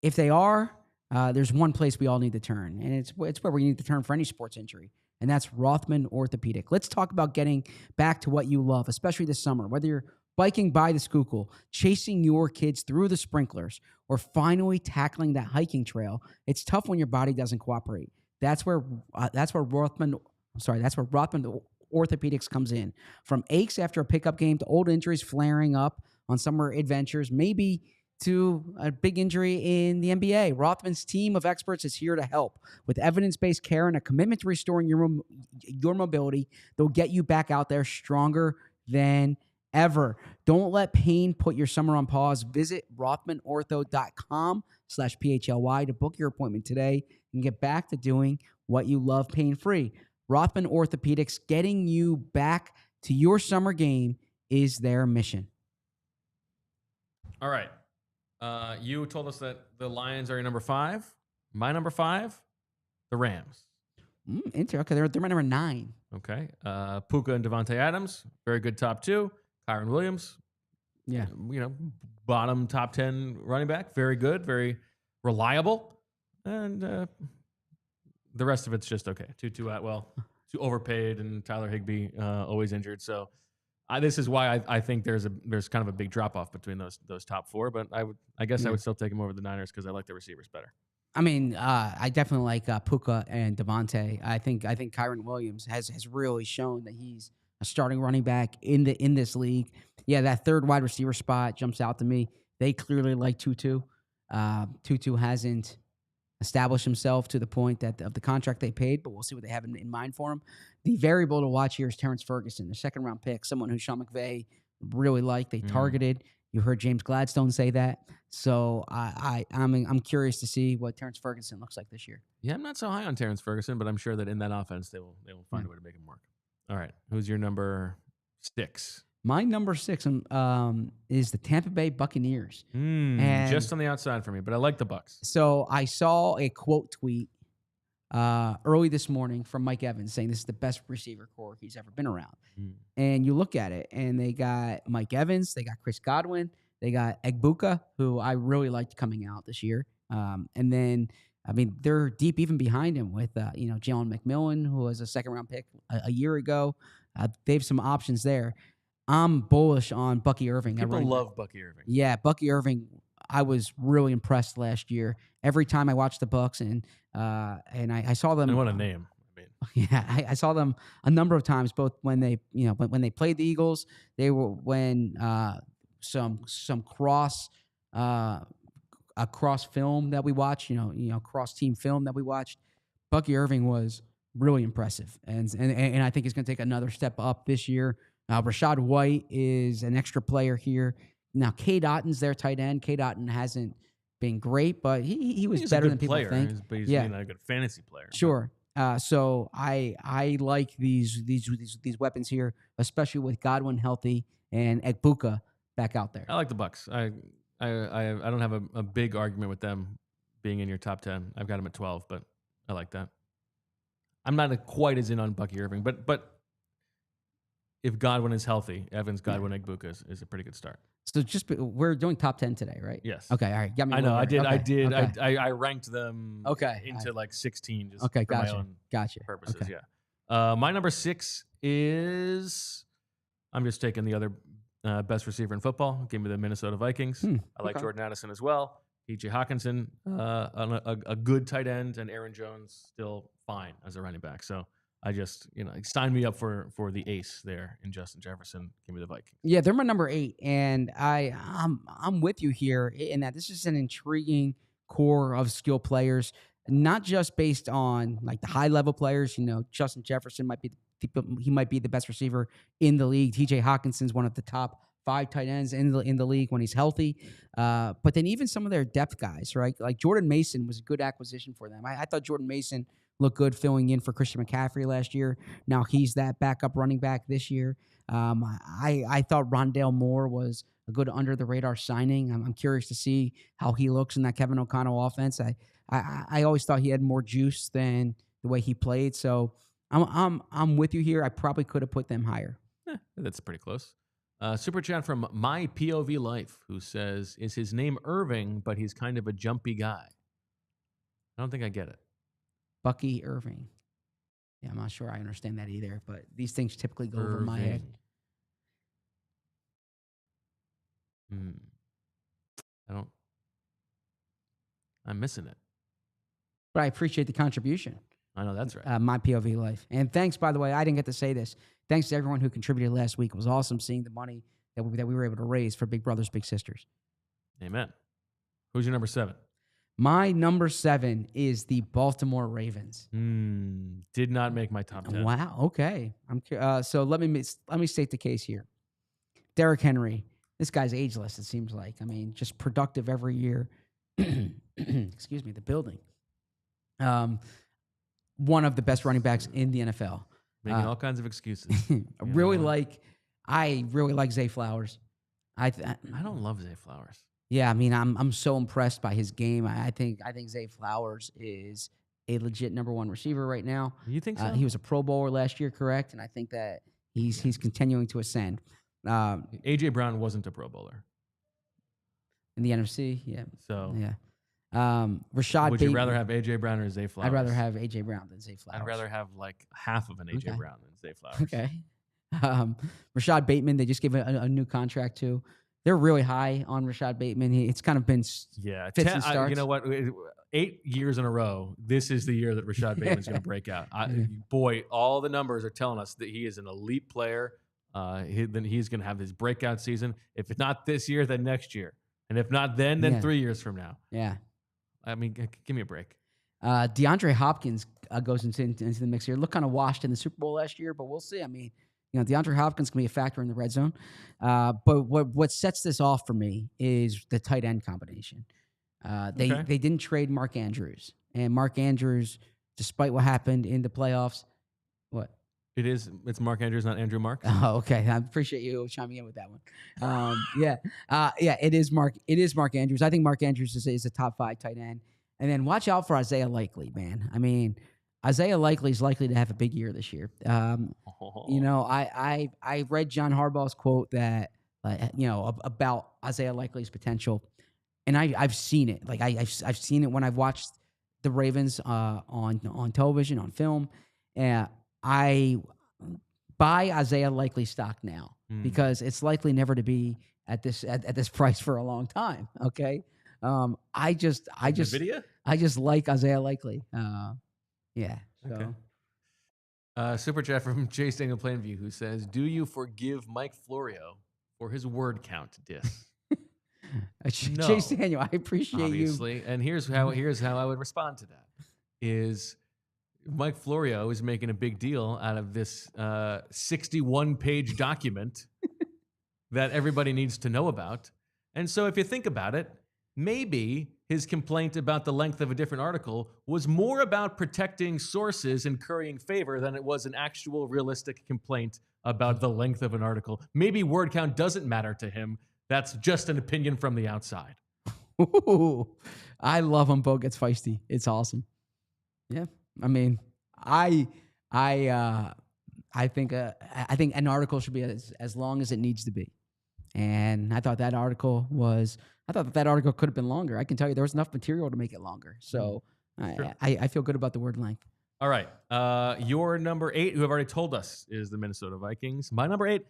If they are, there's one place we all need to turn, and it's where we need to turn for any sports injury, and that's Rothman Orthopedic. Let's talk about getting back to what you love, especially this summer. Whether you're biking by the Schuylkill, chasing your kids through the sprinklers, or finally tackling that hiking trail, it's tough when your body doesn't cooperate. That's where Rothman Orthopedics comes in. From aches after a pickup game to old injuries flaring up on summer adventures, maybe to a big injury in the NBA, Rothman's team of experts is here to help. With evidence-based care and a commitment to restoring your mobility, they'll get you back out there stronger than ever. Don't let pain put your summer on pause. Visit rothmanortho.com/PHLY to book your appointment today and get back to doing what you love pain-free. Rothman Orthopedics, getting you back to your summer game is their mission. All right. You told us that the Lions are your number 5. My number 5, the Rams. Okay, they're my number 9. Okay. Puka and Devontae Adams, very good top 2. Kyron Williams, yeah, bottom top 10 running back, very good, very reliable, and the rest of it's just okay. Too overpaid, and Tyler Higbee always injured. So this is why I think there's kind of a big drop off between those top 4. But I guess I would still take him over the Niners because I like the receivers better. I mean, I definitely like Puka and Devontae. I think Kyron Williams has really shown that he's a starting running back in this league. Yeah, that third wide receiver spot jumps out to me. They clearly like Tutu. Tutu hasn't established himself to the point of the contract they paid, but we'll see what they have in mind for him. The variable to watch here is Terrence Ferguson, the second-round pick, someone who Sean McVay really liked. They targeted. You heard James Gladstone say that. So I'm curious to see what Terrence Ferguson looks like this year. Yeah, I'm not so high on Terrence Ferguson, but I'm sure that in that offense they will find a way to make him work. All right, who's your number 6? My number 6 is the Tampa Bay Buccaneers. Just on the outside for me, but I like the Bucs. So I saw a quote tweet early this morning from Mike Evans saying this is the best receiver core he's ever been around. And you look at it, and they got Mike Evans, they got Chris Godwin, they got Egbuka, who I really liked coming out this year. And then, I mean, they're deep even behind him with, Jalen McMillan, who was a second-round pick a year ago. They have some options there. I'm bullish on Bucky Irving. People love Bucky Irving. Yeah, Bucky Irving, I was really impressed last year. Every time I watched the Bucs and I saw them. And what a name. Yeah, I saw them a number of times, both when they, when they played the Eagles, they were when some cross film that we watched, cross team film that we watched. Bucky Irving was really impressive, and I think he's going to take another step up this year. Rashad White is an extra player here. Now, Cade Otton's their tight end. Cade Otton hasn't been great, but he was better than people think. He's a good fantasy player. Sure. So I like these weapons here, especially with Godwin healthy and Egbuka back out there. I like the Bucs. I don't have a big argument with them being in your top 10. I've got them at 12, but I like that. I'm not quite as in on Bucky Irving, but if Godwin is healthy, Evans, Godwin, Egbuka is a pretty good start. So we're doing top 10 today, right? Yes. Okay. All right. Got me. I know. I did. Okay. I ranked them. into like 16. Just for my own purposes. Okay. Yeah. My number 6 is. I'm just taking the other best receiver in football. Give me the Minnesota Vikings. I like Jordan Addison as well. T.J. Hawkinson, a good tight end, and Aaron Jones still fine as a running back. So I just, sign me up for the ace there in Justin Jefferson. Give me the Vikings. Yeah, they're my number 8, and I'm with you here in that this is an intriguing core of skill players, not just based on like the high level players. Justin Jefferson might be the best receiver in the league. T.J. Hawkinson's one of the top 5 tight ends in the league when he's healthy. But then even some of their depth guys, right? Like Jordan Mason was a good acquisition for them. I thought Jordan Mason looked good filling in for Christian McCaffrey last year. Now he's that backup running back this year. I thought Rondale Moore was a good under the radar signing. I'm curious to see how he looks in that Kevin O'Connell offense. I always thought he had more juice than the way he played. So I'm with you here. I probably could have put them higher. That's pretty close. Super chat from My POV Life, who says, is his name Irving, but he's kind of a jumpy guy? I don't think I get it. Bucky Irving. Yeah, I'm not sure I understand that either, but these things typically go over my head. I'm missing it. But I appreciate the contribution. I know, that's right. My POV Life. And thanks, by the way, I didn't get to say this. Thanks to everyone who contributed last week. It was awesome seeing the money that we were able to raise for Big Brothers Big Sisters. Amen. Who's your number 7? My number 7 is the Baltimore Ravens. Did not make my top 10. Wow. Okay. So let me state the case here. Derrick Henry. This guy's ageless, it seems like. I mean, just productive every year. Excuse me, the building. One of the best running backs in the NFL. Making all kinds of excuses. I really like Zay Flowers. I don't love Zay Flowers. Yeah, I mean, I'm so impressed by his game. I think Zay Flowers is a legit number 1 receiver right now. You think so? He was a Pro Bowler last year, correct? And I think that he's continuing to ascend. AJ Brown wasn't a Pro Bowler in the NFC. Yeah. So yeah. Rashad. Would you rather have AJ Brown or Zay Flowers? I'd rather have AJ Brown than Zay Flowers. I'd rather have like half of an AJ Brown than Zay Flowers. Okay. Rashad Bateman, they just gave a new contract to. They're really high on Rashad Bateman. It's kind of been fits and starts. You know what? 8 years in a row, this is the year that Rashad Bateman's going to break out. Boy, all the numbers are telling us that he is an elite player. Then he's going to have his breakout season. If it's not this year, then next year. And if not then 3 years from now. Yeah. I mean, give me a break. DeAndre Hopkins goes into the mix here. Looked kind of washed in the Super Bowl last year, but we'll see. I mean, DeAndre Hopkins can be a factor in the red zone. But what sets this off for me is the tight end combination. They didn't trade Mark Andrews. And Mark Andrews, despite what happened in the playoffs, what? It's Mark Andrews, not Andrew Mark. Oh, okay. I appreciate you chiming in with that one. It is Mark Andrews. I think Mark Andrews is a top 5 tight end. And then watch out for Isaiah Likely, man. I mean, Isaiah Likely is likely to have a big year this year. I read John Harbaugh's quote that about Isaiah Likely's potential, and I've seen it. Like I've seen it when I've watched the Ravens on television, on film, and I buy Isaiah Likely stock now because it's likely never to be at this price for a long time. Okay, I just like Isaiah Likely. Yeah. So. Okay. Super chat from Chase Daniel Plainview, who says, "Do you forgive Mike Florio for his word count diss?" No. Chase Daniel, I appreciate obviously. you. And here's how I would respond to that: is Mike Florio is making a big deal out of this 61-page document that everybody needs to know about. And so if you think about it, maybe his complaint about the length of a different article was more about protecting sources and currying favor than it was an actual realistic complaint about the length of an article. Maybe word count doesn't matter to him. That's just an opinion from the outside. Ooh, I love when Bo gets feisty. It's awesome. Yeah. I mean, I think an article should be as long as it needs to be. And I thought that article could have been longer. I can tell you there was enough material to make it longer. So sure. I feel good about the word length. All right. Your number 8, who have already told us, is the Minnesota Vikings. My number 8,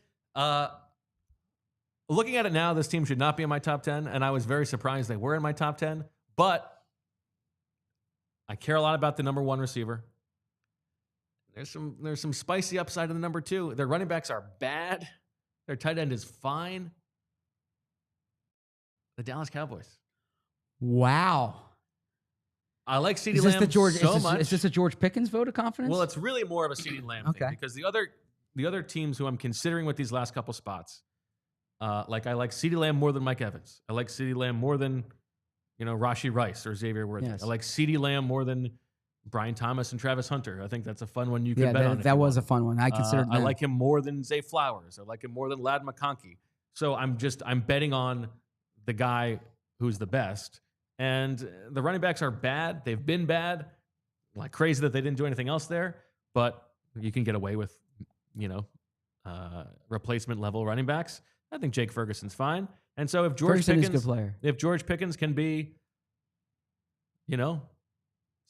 looking at it now, this team should not be in my top 10, and I was very surprised they were in my top 10. But I care a lot about the number 1 receiver. There's some spicy upside in the number 2. Their running backs are bad. Their tight end is fine. The Dallas Cowboys. Wow. I like CeeDee Lamb so much. Is this a George Pickens vote of confidence? Well, it's really more of a CeeDee Lamb thing because the other teams who I'm considering with these last couple spots, I like CeeDee Lamb more than Mike Evans. I like CeeDee Lamb more than Rashee Rice or Xavier Worthy. Yes. I like CeeDee Lamb more than Brian Thomas and Travis Hunter. I think that's a fun one you could Yeah, bet on. that was a fun one. I considered I that. like him more than Zay Flowers. I like him more than Lad McConkey. So I'm betting on the guy who's the best. And the running backs are bad. They've been bad. Like crazy that they didn't do anything else there. But you can get away with, replacement level running backs. I think Jake Ferguson's fine. And so if George Ferguson Pickens, is a good player. If George Pickens can be,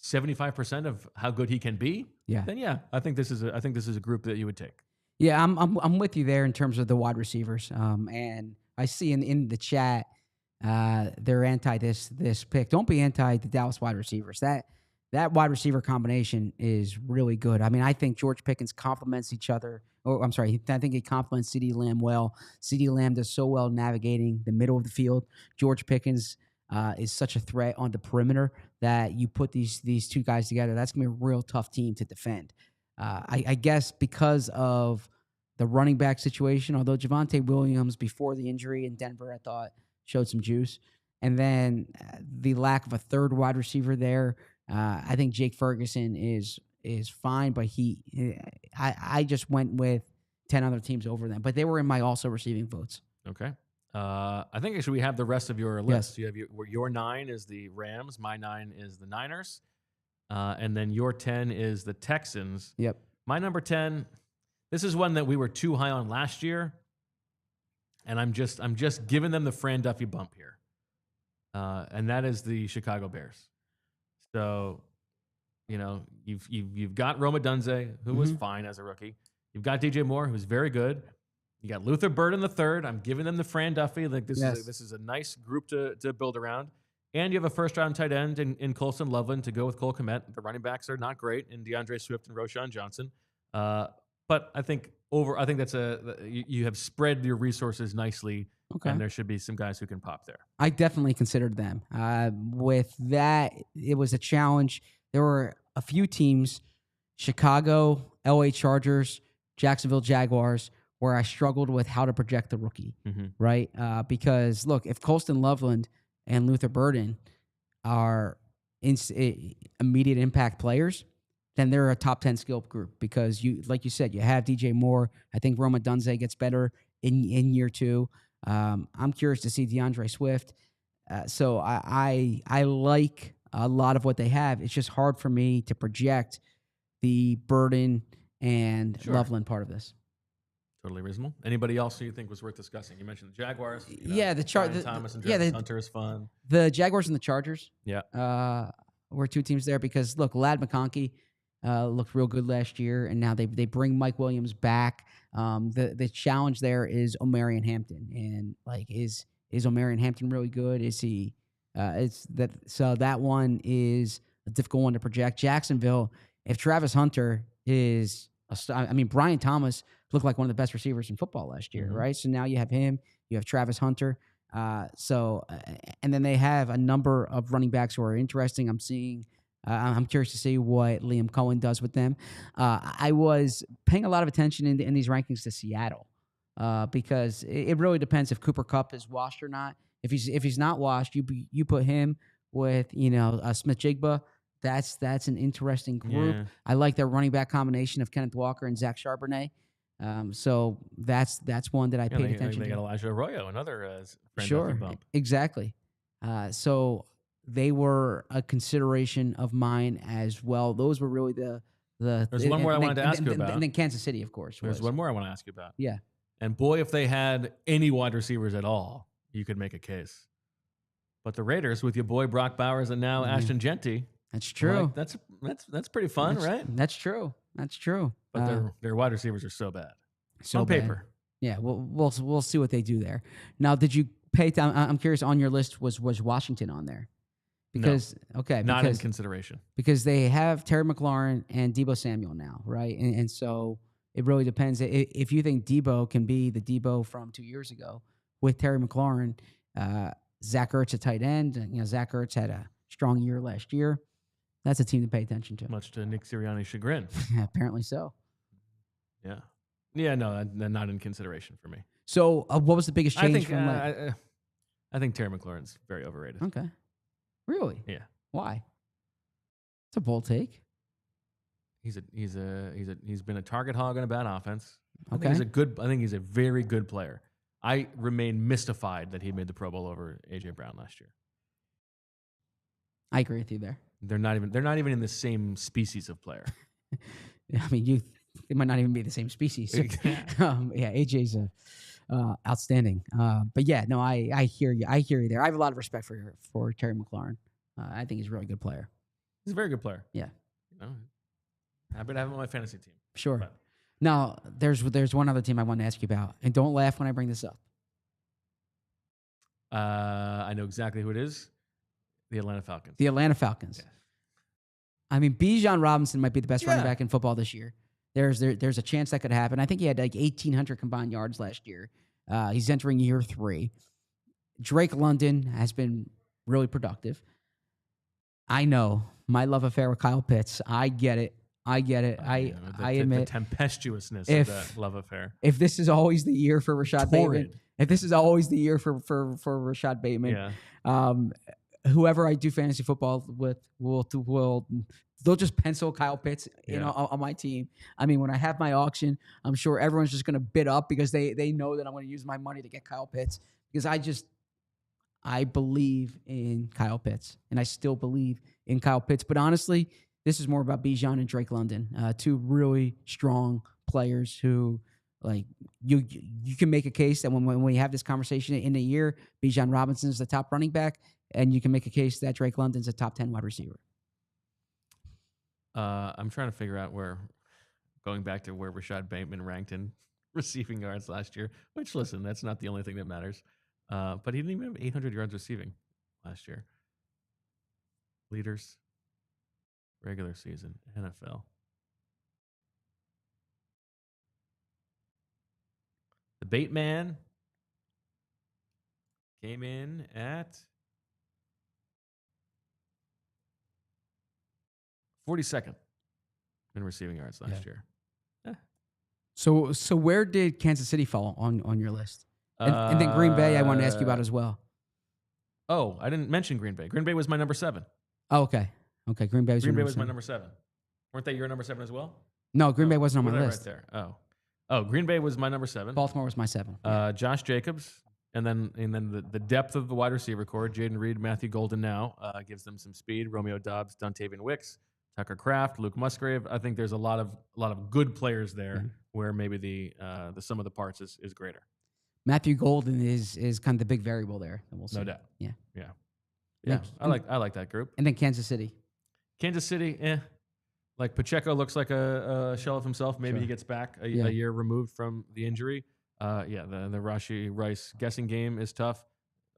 75% of how good he can be, then I think this is a group that you would take. Yeah, I'm with you there in terms of the wide receivers. And I see in the chat they're anti this pick. Don't be anti the Dallas wide receivers. That wide receiver combination is really good. I mean, I think George Pickens complements each other. I think he complements CeeDee Lamb well. CeeDee Lamb does so well navigating the middle of the field. George Pickens is such a threat on the perimeter that you put these two guys together. That's going to be a real tough team to defend. I guess because of the running back situation, although Javonte Williams before the injury in Denver, I thought showed some juice. And then the lack of a third wide receiver there, I think Jake Ferguson is fine, but I just went with 10 other teams over them. But they were in my also receiving votes. Okay. I think actually we have the rest of your list. Yes. You have your 9 is the Rams, my 9 is the Niners, and then your 10 is the Texans. Yep. My number 10, this is one that we were too high on last year, and I'm just giving them the Fran Duffy bump here, and that is the Chicago Bears. So, you've got Rome Odunze, who was fine as a rookie. You've got DJ Moore, who's very good. You got Luther Burden the third. I'm giving them the Fran Duffy. Like this is a nice group to build around. And you have a first-round tight end in Colson Loveland to go with Cole Kmet. The running backs are not great in DeAndre Swift and Roshan Johnson. But I think that's you have spread your resources nicely, and there should be some guys who can pop there. I definitely considered them. With that, it was a challenge. There were a few teams, Chicago, LA Chargers, Jacksonville Jaguars, where I struggled with how to project the rookie, right? Because, look, if Colston Loveland and Luther Burden are immediate impact players, then they're a top 10 skill group because, like you said, you have DJ Moore. I think Rome Odunze gets better in year 2. I'm curious to see DeAndre Swift. So I like a lot of what they have. It's just hard for me to project the Burden and Loveland part of this. Totally reasonable. Anybody else who you think was worth discussing? You mentioned the Jaguars. The Thomas and Travis Hunter is fun. The Jaguars and the Chargers. Yeah. Were two teams there because, look, Lad McConkey looked real good last year, and now they bring Mike Williams back. The challenge there is Omarion Hampton, and is Omarion Hampton really good? Is he? So that one is a difficult one to project. Jacksonville, if Travis Hunter is, Brian Thomas looked like one of the best receivers in football last year, right? So now you have him, you have Travis Hunter. And then they have a number of running backs who are interesting. I'm curious to see what Liam Cohen does with them. I was paying a lot of attention in these rankings to Seattle because it really depends if Cooper Kupp is washed or not. If he's not washed, you put him with Smith-Jigba. That's an interesting group. Yeah. I like their running back combination of Kenneth Walker and Zach Charbonnet. So that's one that I paid attention to. They got Elijah Arroyo, another sure, bump. Exactly. So they were a consideration of mine as well. Those were really the. There's one more I wanted to ask you about, and then Kansas City, of course. There's one more I want to ask you about. Yeah. And boy, if they had any wide receivers at all, you could make a case. But the Raiders with your boy Brock Bowers and now Ashton Genty. That's true. That's pretty fun, right? That's true. But their wide receivers are so bad. On paper. Yeah, we'll see what they do there. Now, did you pay? I'm curious. On your list was Washington on there? Because not in consideration. Because they have Terry McLaurin and Deebo Samuel now, right? And so it really depends. If you think Deebo can be the Deebo from 2 years ago with Terry McLaurin, Zach Ertz at tight end. Zach Ertz had a strong year last year. That's a team to pay attention to. Much to Nick Sirianni's chagrin. Apparently so. Yeah. Yeah, no, not in consideration for me. So what was the biggest change from I think Terry McLaurin's very overrated. Okay. Really? Yeah. Why? It's a bold take. He's been a target hog on a bad offense. Okay. I think he's a very good player. I remain mystified that he made the Pro Bowl over AJ Brown last year. I agree with you there. They're not even in the same species of player. I mean, they might not even be the same species. AJ's outstanding. But yeah, no, I hear you. I hear you there. I have a lot of respect for Terry McLaurin. I think he's a really good player. He's a very good player. Yeah. Happy to have him on my fantasy team. Sure. But. Now, there's one other team I want to ask you about, and don't laugh when I bring this up. I know exactly who it is. The Atlanta Falcons. The Atlanta Falcons. Yeah. I mean, Bijan Robinson might be the best running back in football this year. There's a chance that could happen. I think he had like 1,800 combined yards last year. He's entering year 3. Drake London has been really productive. I know my love affair with Kyle Pitts. I get it. I admit the tempestuousness of that love affair. If this is always the year for Rashad Bateman, whoever I do fantasy football with they'll just pencil Kyle Pitts on my team. I mean, when I have my auction, I'm sure everyone's just going to bid up because they know that I'm going to use my money to get Kyle Pitts because I believe in Kyle Pitts and I still believe in Kyle Pitts. But honestly, this is more about Bijan and Drake London, 2 really strong players who, like, you can make a case that when we have this conversation in a year, Bijan Robinson is the top running back, and you can make a case that Drake London's a top 10 wide receiver. I'm trying to figure out going back to where Rashad Bateman ranked in receiving yards last year, which, listen, that's not the only thing that matters. But he didn't even have 800 yards receiving last year. Leaders. Regular season, NFL. The Bait Man came in at 42nd in receiving yards last year. Yeah. So where did Kansas City fall on your list? And then Green Bay, I wanted to ask you about as well. Oh, I didn't mention Green Bay. Green Bay was my number 7. Oh, okay. Okay, Green Bay was my number 7. Weren't they your number 7 as well? No, Green Bay wasn't on my list. Right there. Oh, Green Bay was my number 7. Baltimore was my 7. Josh Jacobs, and then the depth of the wide receiver core: Jaden Reed, Matthew Golden now gives them some speed. Romeo Doubs, Dontavian Wicks, Tucker Kraft, Luke Musgrave. I think there's a lot of good players there where maybe the sum of the parts is greater. Matthew Golden is kind of the big variable there. We'll see. No doubt. Yeah. I like that group. And then Kansas City. Like Pacheco looks like a shell of himself. Maybe he gets back a year removed from the injury. The Rashee Rice guessing game is tough.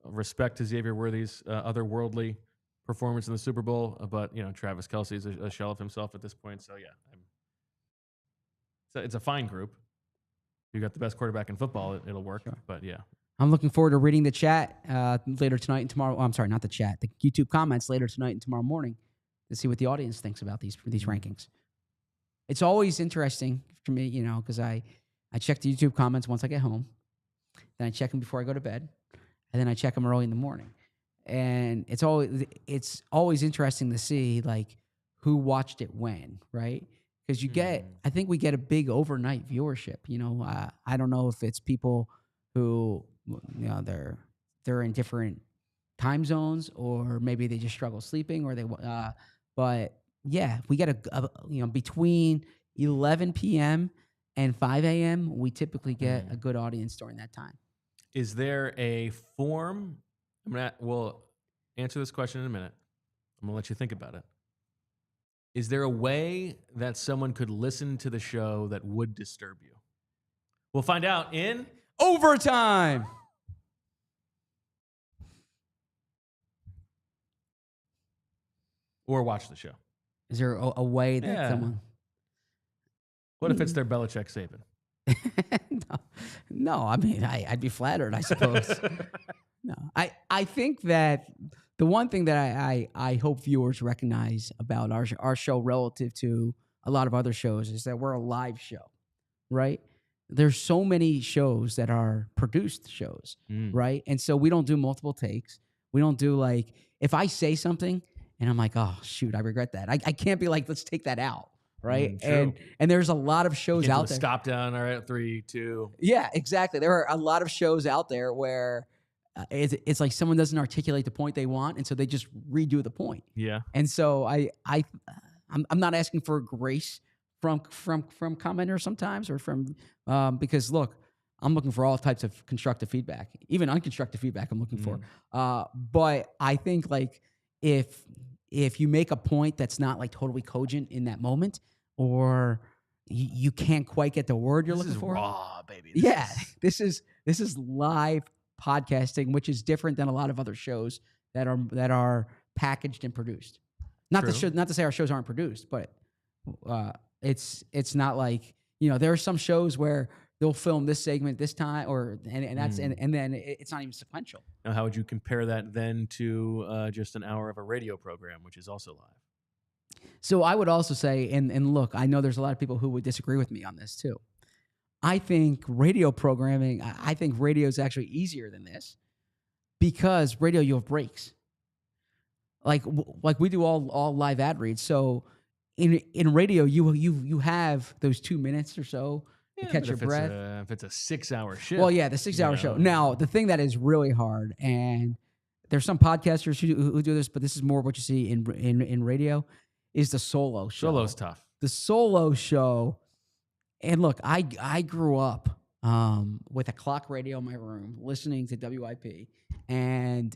Respect to Xavier Worthy's otherworldly performance in the Super Bowl, but Travis Kelce is a shell of himself at this point. So it's a fine group. You got the best quarterback in football, it'll work. Sure. But yeah. I'm looking forward to reading the chat later tonight and tomorrow. Oh, I'm sorry, not the chat. The YouTube comments later tonight and tomorrow morning to see what the audience thinks about these rankings. It's always interesting for me, because I check the YouTube comments once I get home. Then I check them before I go to bed. And then I check them early in the morning. And it's always interesting to see, like, who watched it when, right? Because I think we get a big overnight viewership. I don't know if it's people who, they're in different time zones, or maybe they just struggle sleeping, or but yeah, we get between 11 p.m. and 5 a.m. we typically get a good audience during that time. Is there a form? We'll answer this question in a minute. I'm gonna let you think about it. Is there a way that someone could listen to the show that would disturb you? We'll find out in overtime. Or watch the show. Is there a way that someone... What if it's their Belichick Saban? No, I mean, I'd be flattered, I suppose. No, I think that the one thing that I hope viewers recognize about our show relative to a lot of other shows is that we're a live show, right? There's so many shows that are produced shows, right? And so we don't do multiple takes. We don't do, like, if I say something And I'm like, oh shoot, I regret that. I can't be like, let's take that out. Right. True. And there's a lot of shows out there. Stop down. All right. 3, 2. Yeah, exactly. There are a lot of shows out there where it's like someone doesn't articulate the point they want, and so they just redo the point. Yeah. And so I'm not asking for grace from commenters sometimes, or from because look, I'm looking for all types of constructive feedback, even unconstructive feedback. I'm looking for, but I think like if you make a point that's not like totally cogent in that moment, or you can't quite get the word you're looking for. Raw, baby. This is live podcasting, which is different than a lot of other shows that are packaged and produced. Not to say our shows aren't produced, but it's not like, there are some shows where they'll film this segment this time, and then it's not even sequential. Now, how would you compare that then to just an hour of a radio program, which is also live? So I would also say, and look, I know there's a lot of people who would disagree with me on this too. I think radio programming, I think radio is actually easier than this, because radio, you have breaks. Like we do all live ad reads. So in radio, you have those 2 minutes or so to catch your breath. If it's a 6-hour shift. Well, yeah, the 6-hour show. Now, the thing that is really hard, and there's some podcasters who do this, but this is more what you see in radio, is the solo show. Solo's tough. The solo show. And look, I grew up with a clock radio in my room, listening to WIP, and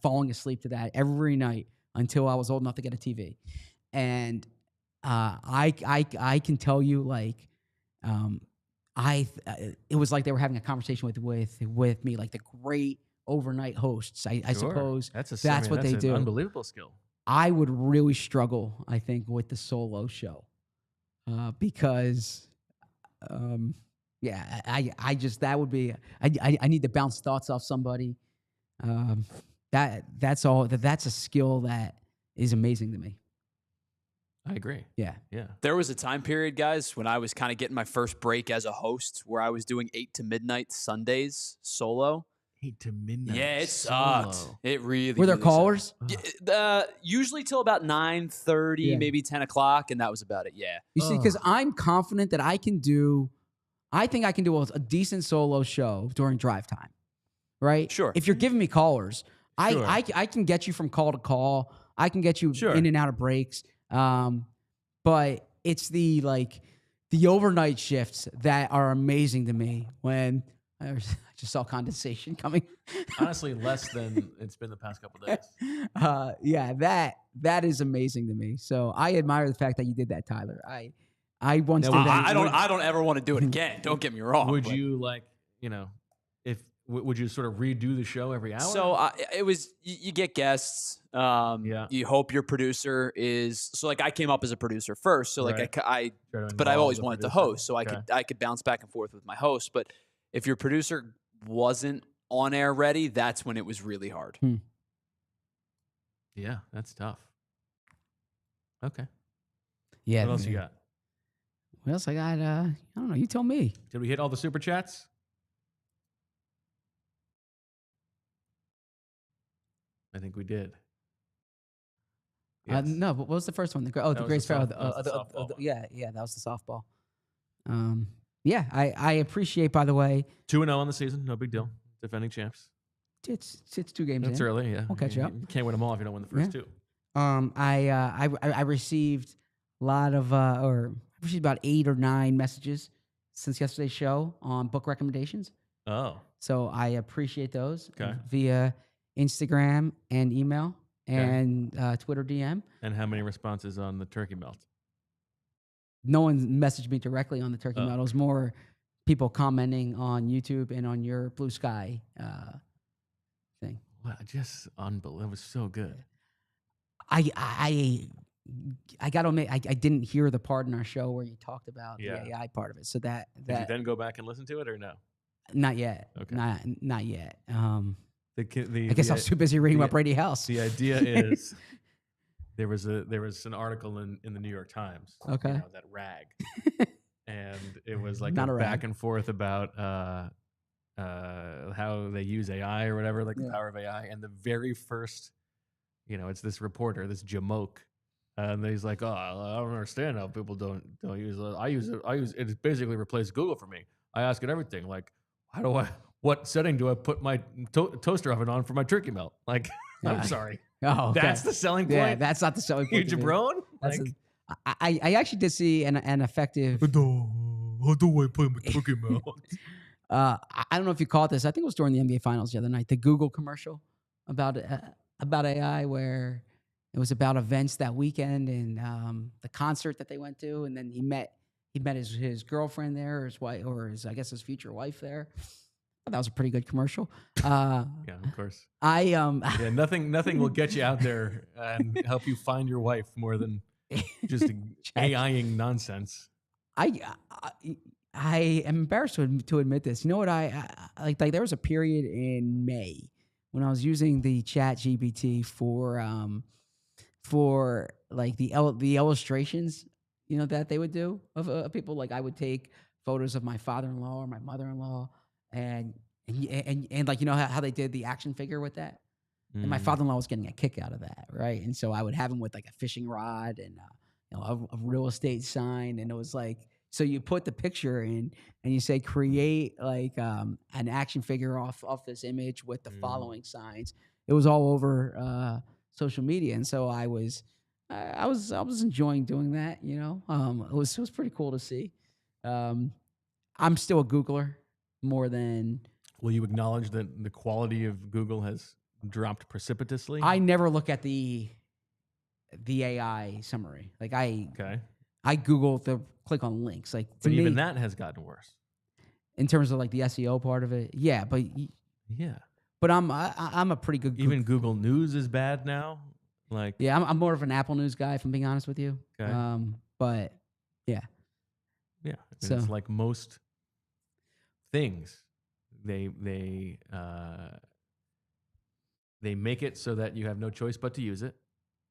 falling asleep to that every night until I was old enough to get a TV. And I can tell you, like, it was like they were having a conversation with me, like the great overnight hosts. I suppose that's what they do. Unbelievable skill. I would really struggle, I think, with the solo show, because, I just, that would be, I need to bounce thoughts off somebody. That's all. That's a skill that is amazing to me. I agree. Yeah. There was a time period, guys, when I was kind of getting my first break as a host, where I was doing 8 to midnight Sundays solo. 8 to midnight. Yeah, it sucked. It really. Were there callers? Usually till about 9:30, maybe 10 o'clock, and that was about it. Yeah. You see, because I'm confident that I think I can do a decent solo show during drive time, right? Sure. If you're giving me callers, I can get you from call to call. I can get you in and out of breaks. But it's the overnight shifts that are amazing to me, when I just saw condensation coming. Honestly, less than it's been the past couple of days. That is amazing to me. So I admire the fact that you did that, Tyler. I once did that. I don't ever want to do it again. Don't get me wrong. Would you would you sort of redo the show every hour? So it was, you get guests. You hope your producer is, so like I came up as a producer first. So like but I always wanted to host, so I could bounce back and forth with my host. But if your producer wasn't on air ready, that's when it was really hard. Yeah, that's tough. Okay. Yeah. What else you got? What else I got? I don't know. You tell me. Did we hit all the super chats? I think we did. Yes. No, but what was the first one? The Grace Farrell. Yeah, that was the softball. I appreciate, by the way. 2-0 on the season, no big deal. Defending champs. It's 2 games. That's early, yeah. We'll catch up. You can't win them all if you don't win the first 2. I received a lot of, I received about 8 or 9 messages since yesterday's show on book recommendations. Oh. So I appreciate those via Instagram and email and Twitter DM. And how many responses on the turkey melt? No one messaged me directly on the turkey melt. It was more people commenting on YouTube and on your Blue Sky thing. Wow, just unbelievable. It was so good. I got to admit, I didn't hear the part in our show where you talked about the AI part of it. So that did you then go back and listen to it or no? Not yet. Okay. Not yet. I guess I was too busy reading about Brady House. The idea is there was an article in the New York Times. Okay. That rag, and it was like a back and forth about how they use AI or whatever, like the power of AI. And the very first it's this reporter, this Jamoke. And he's like, oh, I don't understand how people don't use it. I use it. It basically replaced Google for me. I ask it everything. Like, what setting do I put my toaster oven on for my turkey melt? Like, I'm sorry. Oh, okay. That's the selling point? Yeah, that's not the selling point. You jabron? I actually did see an effective. How do I put my turkey melt? I don't know if you caught this. I think it was during the NBA Finals the other night. The Google commercial about AI, where it was about events that weekend and the concert that they went to, and then he met his girlfriend there, or his wife, or his future wife there. That was a pretty good commercial. Yeah, of course. Nothing will get you out there and help you find your wife more than just AIing nonsense. I am embarrassed to admit this. You know what? I like there was a period in May when I was using the Chat GPT for like the illustrations, that they would do of people. Like I would take photos of my father-in-law or my mother-in-law, and like how they did the action figure with that. And my father-in-law was getting a kick out of that, right? And so I would have him with like a fishing rod and a real estate sign, and it was like, so you put the picture in and you say create like an action figure off this image with the following signs. It was all over social media, and so I was enjoying doing that. It was pretty cool to see. I'm still a Googler more than. Will you acknowledge that the quality of Google has dropped precipitously? I never look at the AI summary. Like I Google to click on links. Like, but even that has gotten worse in terms of like the SEO part of it. Yeah, but I'm a pretty good. Even Google News is bad now. Like, yeah, I'm more of an Apple News guy, if I'm being honest with you. Okay. But yeah. So it's like most things, they make it so that you have no choice but to use it,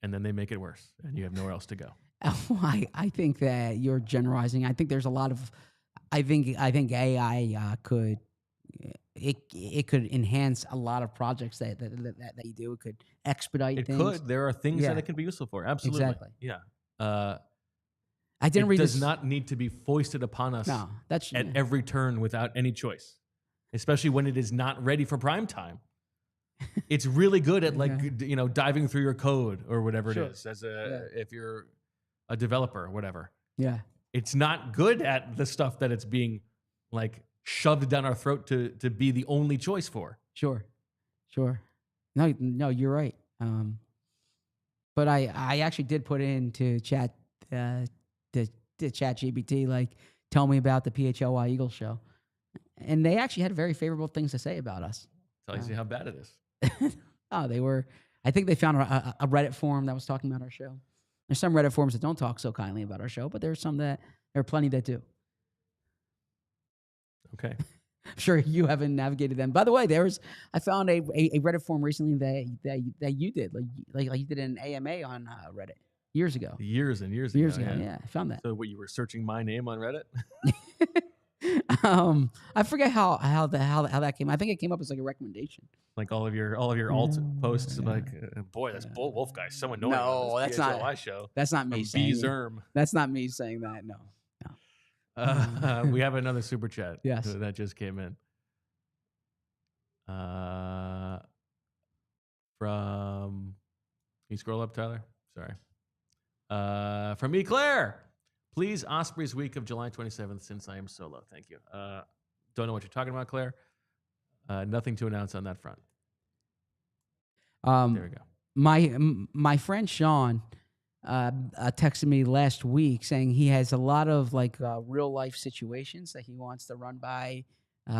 and then they make it worse, and you have nowhere else to go. I think that you're generalizing. I think there's a lot of. I think AI could enhance a lot of projects that you do. It could expedite things. It could. There are things that it can be useful for. Absolutely. Exactly. Yeah. I didn't read. It does not need to be foisted upon us at every turn without any choice, especially when it is not ready for prime time. It's really good at diving through your code or whatever it is if you're a developer or whatever. Yeah. It's not good at the stuff that it's being like shoved down our throat to be the only choice for. Sure. No, you're right. But I actually did put into chat the Chat GPT, like, tell me about the PHLY Eagles show. And they actually had very favorable things to say about us. Tells you how bad it is. I think they found a Reddit forum that was talking about our show. There's some Reddit forums that don't talk so kindly about our show, but there are plenty that do. Okay. I'm sure you haven't navigated them. By the way, I found a Reddit forum recently that you did, like you did an AMA on Reddit years ago. Years ago. Yeah, I found that. So what, you were searching my name on Reddit? I forget how that came. I think it came up as like a recommendation. Like all of your alt posts, like, boy, that's Bo Wulf guy so annoying. No, that's not my show. That's not me saying Zerm. That's not me saying that. No. We have another super chat. Yes. That just came in. From, can you scroll up, Tyler? Sorry. From Claire. Please, Osprey's week of July 27th, since I am solo. Thank you. Don't know what you're talking about, Claire. Nothing to announce on that front. There we go. My friend Sean texted me last week saying he has a lot of like real life situations that he wants to run by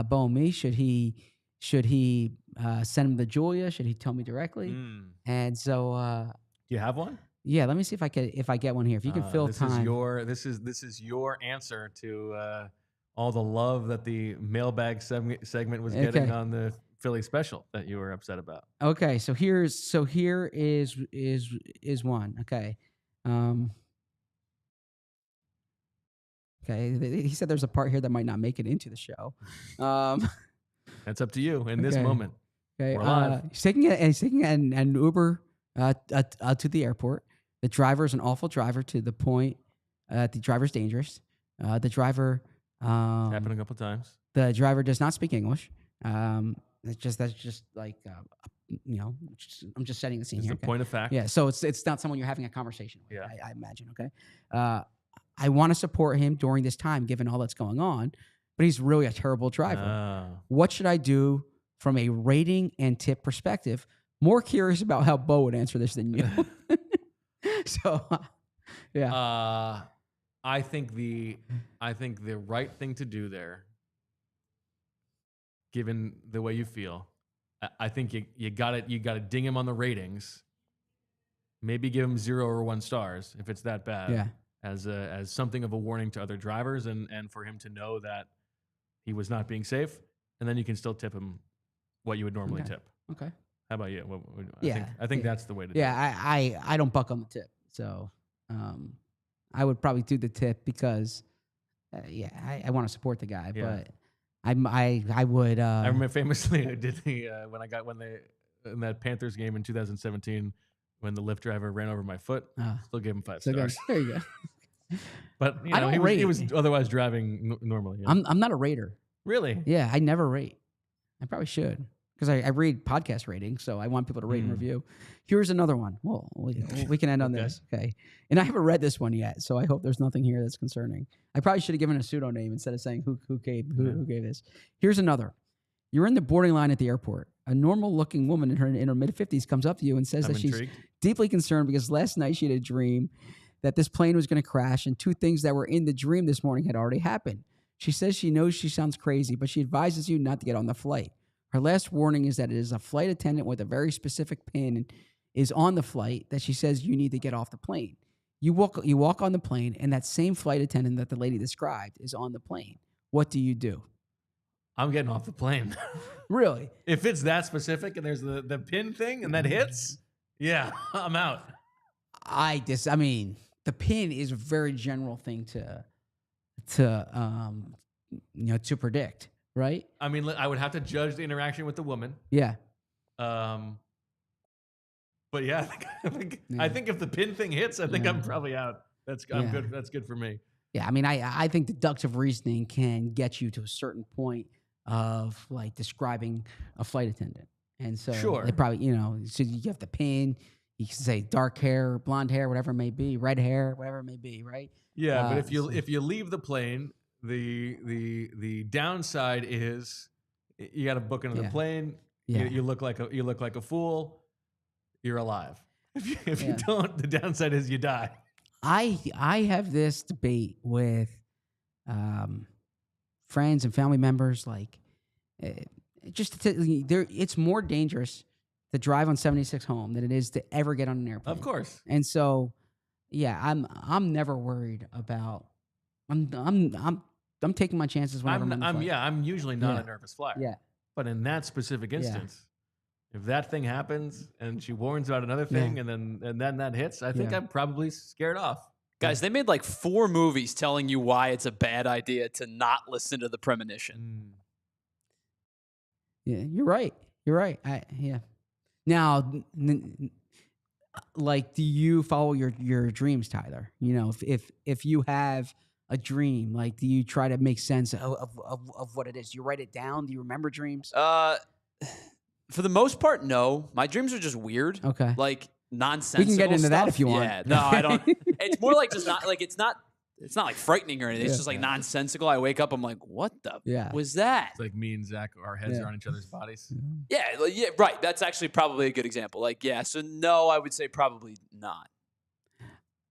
Bo and me. Should he send him to Julia? Should he tell me directly? And so, do you have one? Yeah, let me see if I get one here. If you can fill time. This is your answer to all the love that the mailbag segment was getting on the Philly special that you were upset about. Okay, so here is one. Okay. Okay, he said there's a part here that might not make it into the show. That's up to you in this moment. Okay, he's taking an Uber to the airport. The driver is an awful driver to the point. The driver's dangerous. The driver happened a couple times. The driver does not speak English. That's just like I'm just setting the scene here. It's a point of fact. Yeah, so it's not someone you're having a conversation with. Yeah. I imagine. Okay. I want to support him during this time, given all that's going on, but he's really a terrible driver. What should I do from a rating and tip perspective? More curious about how Bo would answer this than you. So, yeah. I think the right thing to do there, given the way you feel, I think you got to ding him on the ratings. Maybe give him 0 or 1 stars if it's that bad. Yeah. As something of a warning to other drivers and for him to know that he was not being safe, and then you can still tip him what you would normally tip. Okay. How about you? I think that's the way to do it. Yeah, I don't buck on the tip. So I would probably do the tip because I want to support the guy, but I would I remember famously I did in that Panthers game in 2017 when the Lyft driver ran over my foot, still gave him 5 stars. There you go. But he was otherwise driving normally. Yeah. I'm not a rater. Really? Yeah, I never rate. I probably should because I read podcast ratings, so I want people to rate and review. Here's another one. Well, we can end on this. Okay. And I haven't read this one yet, so I hope there's nothing here that's concerning. I probably should have given a pseudonym instead of saying who gave this. Here's another. You're in the boarding line at the airport. A normal-looking woman in her mid-50s comes up to you and says that she's deeply concerned because last night she had a dream that this plane was going to crash, and 2 things that were in the dream this morning had already happened. She says she knows she sounds crazy, but she advises you not to get on the flight. Her last warning is that it is a flight attendant with a very specific pin is on the flight that she says you need to get off the plane. You walk on the plane, and that same flight attendant that the lady described is on the plane. What do you do? I'm getting off the plane. Really? If it's that specific and there's the pin thing and that hits, yeah, I'm out. I mean, the pin is a very general thing to predict, right? I mean, I would have to judge the interaction with the woman. Yeah. But yeah, I think if the pin thing hits, I think I'm probably out. I'm good. That's good for me. Yeah, I mean, I think deductive reasoning can get you to a certain point of like describing a flight attendant, and so they probably so you have the pin. You can say dark hair, blonde hair, whatever it may be, red hair, whatever it may be, right? Yeah, but if you leave the plane, the downside is you got to book another plane. Yeah. You look like a fool. You're alive. If you don't, the downside is you die. I have this debate with friends and family members. Like, it's more dangerous to drive on 76 home than it is to ever get on an airplane. Of course. And so, yeah, I'm never worried about. I'm taking my chances whenever I'm usually not a nervous flyer. Yeah. But in that specific instance, if that thing happens and she warns about another thing and then that hits, I think I'm probably scared off. Guys, they made like 4 movies telling you why it's a bad idea to not listen to the premonition. Yeah, you're right. You're right. Now, like, do you follow your dreams, Tyler? If you have a dream, like, do you try to make sense of what it is? Do you write it down? Do you remember dreams? For the most part, no. My dreams are just weird. Okay. Like nonsensical. We can get into stuff. that if you want. Yeah. No, I don't. It's more like just not like it's not like frightening or anything. It's just like nonsensical. I wake up, I'm like, what the was that? It's like me and Zach, our heads are on each other's bodies. Yeah, right. That's actually probably a good example. Like, so no, I would say probably not.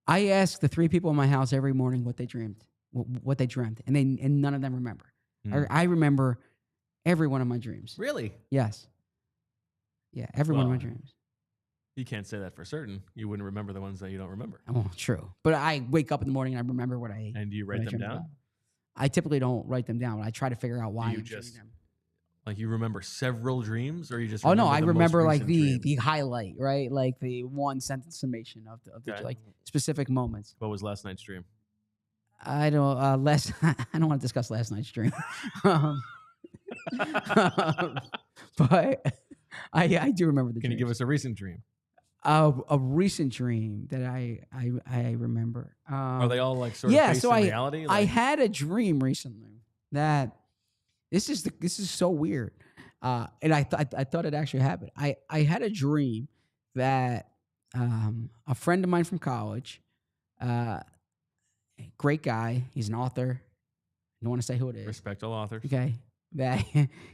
I ask the 3 people in my house every morning what they dreamed, and none of them remember. I remember every one of my dreams. Really? Yes. Yeah, every one of my dreams. You can't say that for certain. You wouldn't remember the ones that you don't remember. Oh, true. But I wake up in the morning and I remember what I... And do you write them down? About. I typically don't write them down. I try to figure out why I'm dreaming them. Like you remember several dreams, or you just? Oh no, I remember like the highlight, right? Like the 1-sentence summation of the like specific moments. What was last night's dream? I don't. I don't want to discuss last night's dream. But I do remember the. Can you give us a recent dream? A recent dream that I remember. Are they all like sort of based in reality? I had a dream recently that this is so weird, and I thought it actually happened. I had a dream that a friend of mine from college, great guy, he's an author. I don't want to say who it is. Respect all authors. Okay, that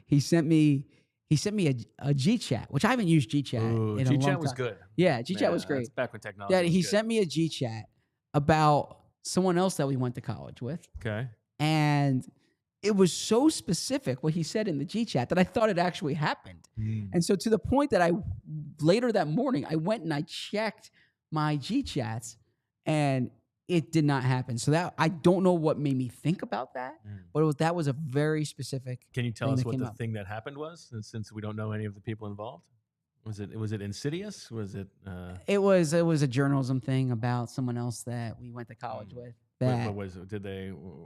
he sent me a G-Chat, which I haven't used G-Chat in a long time. G-Chat was good. Yeah, G-Chat was great. That's back when technology Yeah, was he good. sent me a G-Chat about someone else that we went to college with. Okay. And it was so specific what he said in the G-Chat that I thought it actually happened. And so to the point that later that morning, I went and I checked my G-Chats and it did not happen. So that I don't know what made me think about that, but that was a very specific. Can you tell us what the thing that happened was, since we don't know any of the people involved? Was it insidious? Was it? It was a journalism thing about someone else that we went to college with. What was it?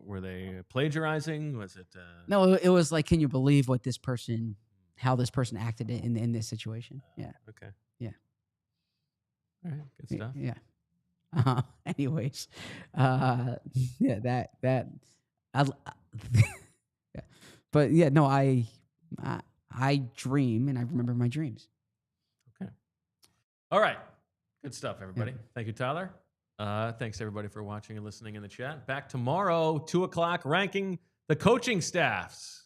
Were they plagiarizing? Was it? No, it was like, can you believe how this person acted in this situation? Yeah. Okay. Yeah. All right. Good stuff. Yeah. Anyways, yeah, that yeah. But yeah, no, I dream and I remember my dreams. Okay. All right. Good stuff, everybody. Yeah. Thank you, Tyler. Thanks everybody for watching and listening in the chat. Back tomorrow, 2:00, ranking the coaching staffs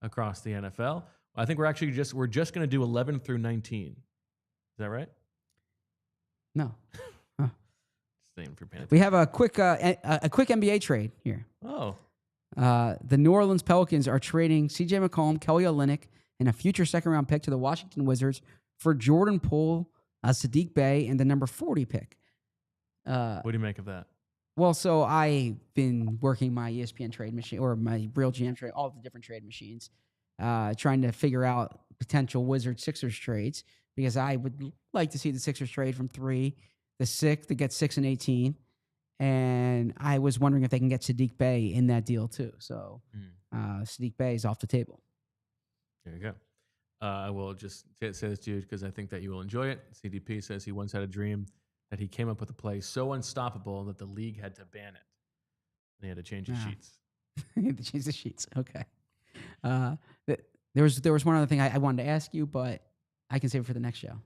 across the NFL. I think we're just going to do 11 through 19. Is that right? No. For we have a quick NBA trade here. Oh. The New Orleans Pelicans are trading C.J. McCollum, Kelly Olynyk, and a future second-round pick to the Washington Wizards for Jordan Poole, Saddiq Bey, and the number 40 pick. What do you make of that? Well, so I've been working my ESPN trade machine or my Real GM trade, all the different trade machines, trying to figure out potential Wizards-Sixers trades because I would like to see the Sixers trade from 3. The 6 to get 6 and 18, and I was wondering if they can get Saddiq Bey in that deal too. So Saddiq Bey is off the table. There you go. I will just say this to you because I think that you will enjoy it. CDP says he once had a dream that he came up with a play so unstoppable that the league had to ban it. And he had to change his sheets. He had to change the sheets. Okay. There was one other thing I wanted to ask you, but I can save it for the next show.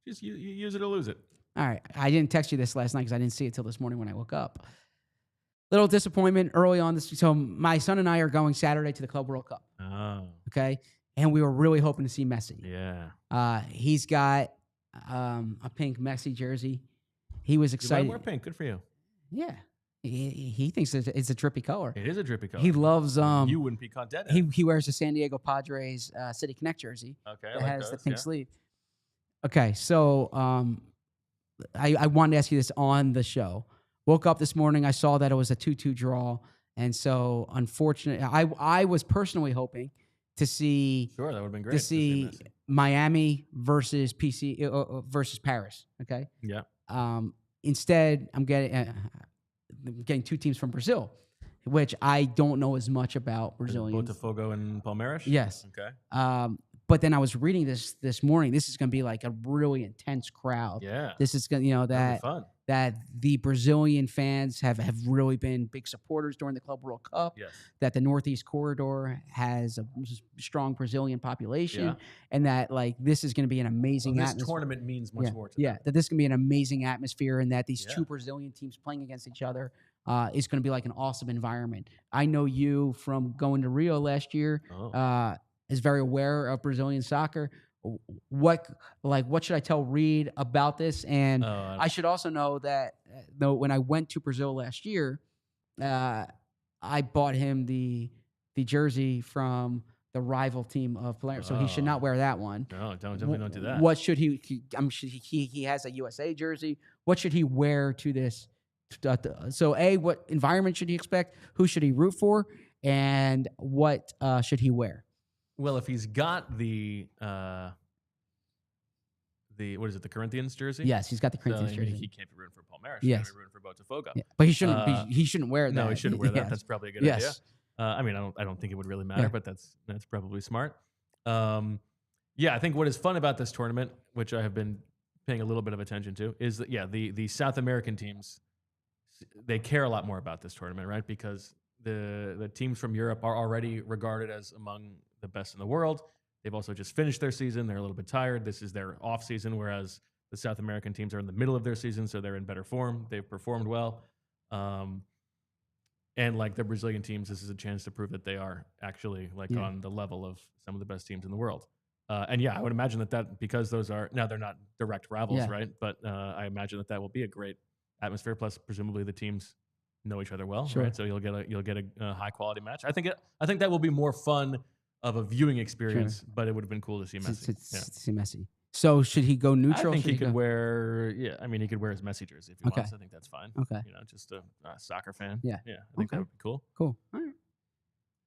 Just you use it or lose it. All right. I didn't text you this last night because I didn't see it till this morning when I woke up. Little disappointment early on this. So my son and I are going Saturday to the Club World Cup. Oh. Okay. And we were really hoping to see Messi. Yeah. He's got a pink Messi jersey. He was excited. You like more pink. Good for you. Yeah. He thinks it's a drippy color. It is a drippy color. He loves. You wouldn't be caught dead. He wears the San Diego Padres City Connect jersey. Okay. That has the pink sleeve. Okay. So I wanted to ask you this on the show. Woke up this morning, I saw that it was a 2-2 draw, and so unfortunately, I was personally hoping to see. Sure, that would have been great to see Miami versus versus Paris. Okay. Yeah. Instead, I'm getting 2 teams from Brazil, which I don't know as much about Brazilians. Botafogo and Palmeiras. Yes. Okay. But then I was reading this morning. This is going to be like a really intense crowd. Yeah. This is going to, that the Brazilian fans have really been big supporters during the Club World Cup. Yes. That the Northeast Corridor has a strong Brazilian population, and that like this is going to be an amazing atmosphere. This tournament means much more to them. That this is going to be an amazing atmosphere, and that these 2 Brazilian teams playing against each other is going to be like an awesome environment. I know you from going to Rio last year. Is very aware of Brazilian soccer. What should I tell Reed about this? And I should also know that when I went to Brazil last year, I bought him the jersey from the rival team of Palmeiras, so he should not wear that one. No, definitely don't do that. What should he has a USA jersey. What should he wear to this? So what environment should he expect? Who should he root for? And what should he wear? Well, if he's got the what is it, the Corinthians jersey? Yes, he's got the Corinthians jersey. He can't be rooting for Palmeiras. Yes. He can't be rooting for Botafogo. Yeah. But he shouldn't wear that. No, he shouldn't wear that. Yes. That's probably a good idea. I mean, I don't think it would really matter, but that's probably smart. I think what is fun about this tournament, which I have been paying a little bit of attention to is that, the South American teams, they care a lot more about this tournament, right? Because the teams from Europe are already regarded as among the best in the world. They've also just finished their season. They're a little bit tired. This is their off season, whereas the South American teams are in the middle of their season, so they're in better form. They've performed well. And like the Brazilian teams, this is a chance to prove that they are actually on the level of some of the best teams in the world. And I would imagine that because those are, now they're not direct rivals, right? But I imagine that will be a great atmosphere. Plus, presumably the teams know each other well, right? So you'll get a high quality match. I think that will be more fun of a viewing experience, but it would have been cool to see Messi. See Messi. So should he go neutral? I think he could wear. Yeah, I mean, he could wear his Messi jersey if he wants. I think that's fine. Okay, just a soccer fan. Yeah, I think that would be cool. Cool. All right.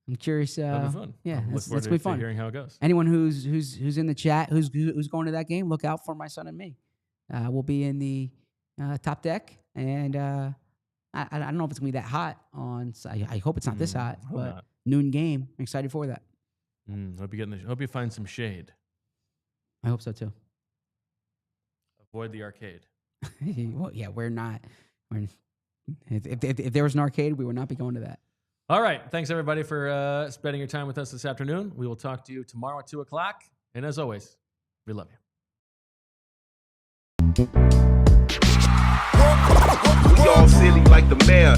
I'm curious. That'll be fun. Yeah, let's be fun. Hearing how it goes. Anyone who's in the chat who's going to that game, look out for my son and me. We'll be in the top deck, and I don't know if it's gonna be that hot on. I hope it's not this hot, but noon game. I'm excited for that. Hope you find some shade. I hope so too. Avoid the arcade. Well, yeah, we're not. If there was an arcade, we would not be going to that. All right. Thanks, everybody, for spending your time with us this afternoon. We will talk to you tomorrow at 2 o'clock. And as always, we love you. We all silly like the mayor.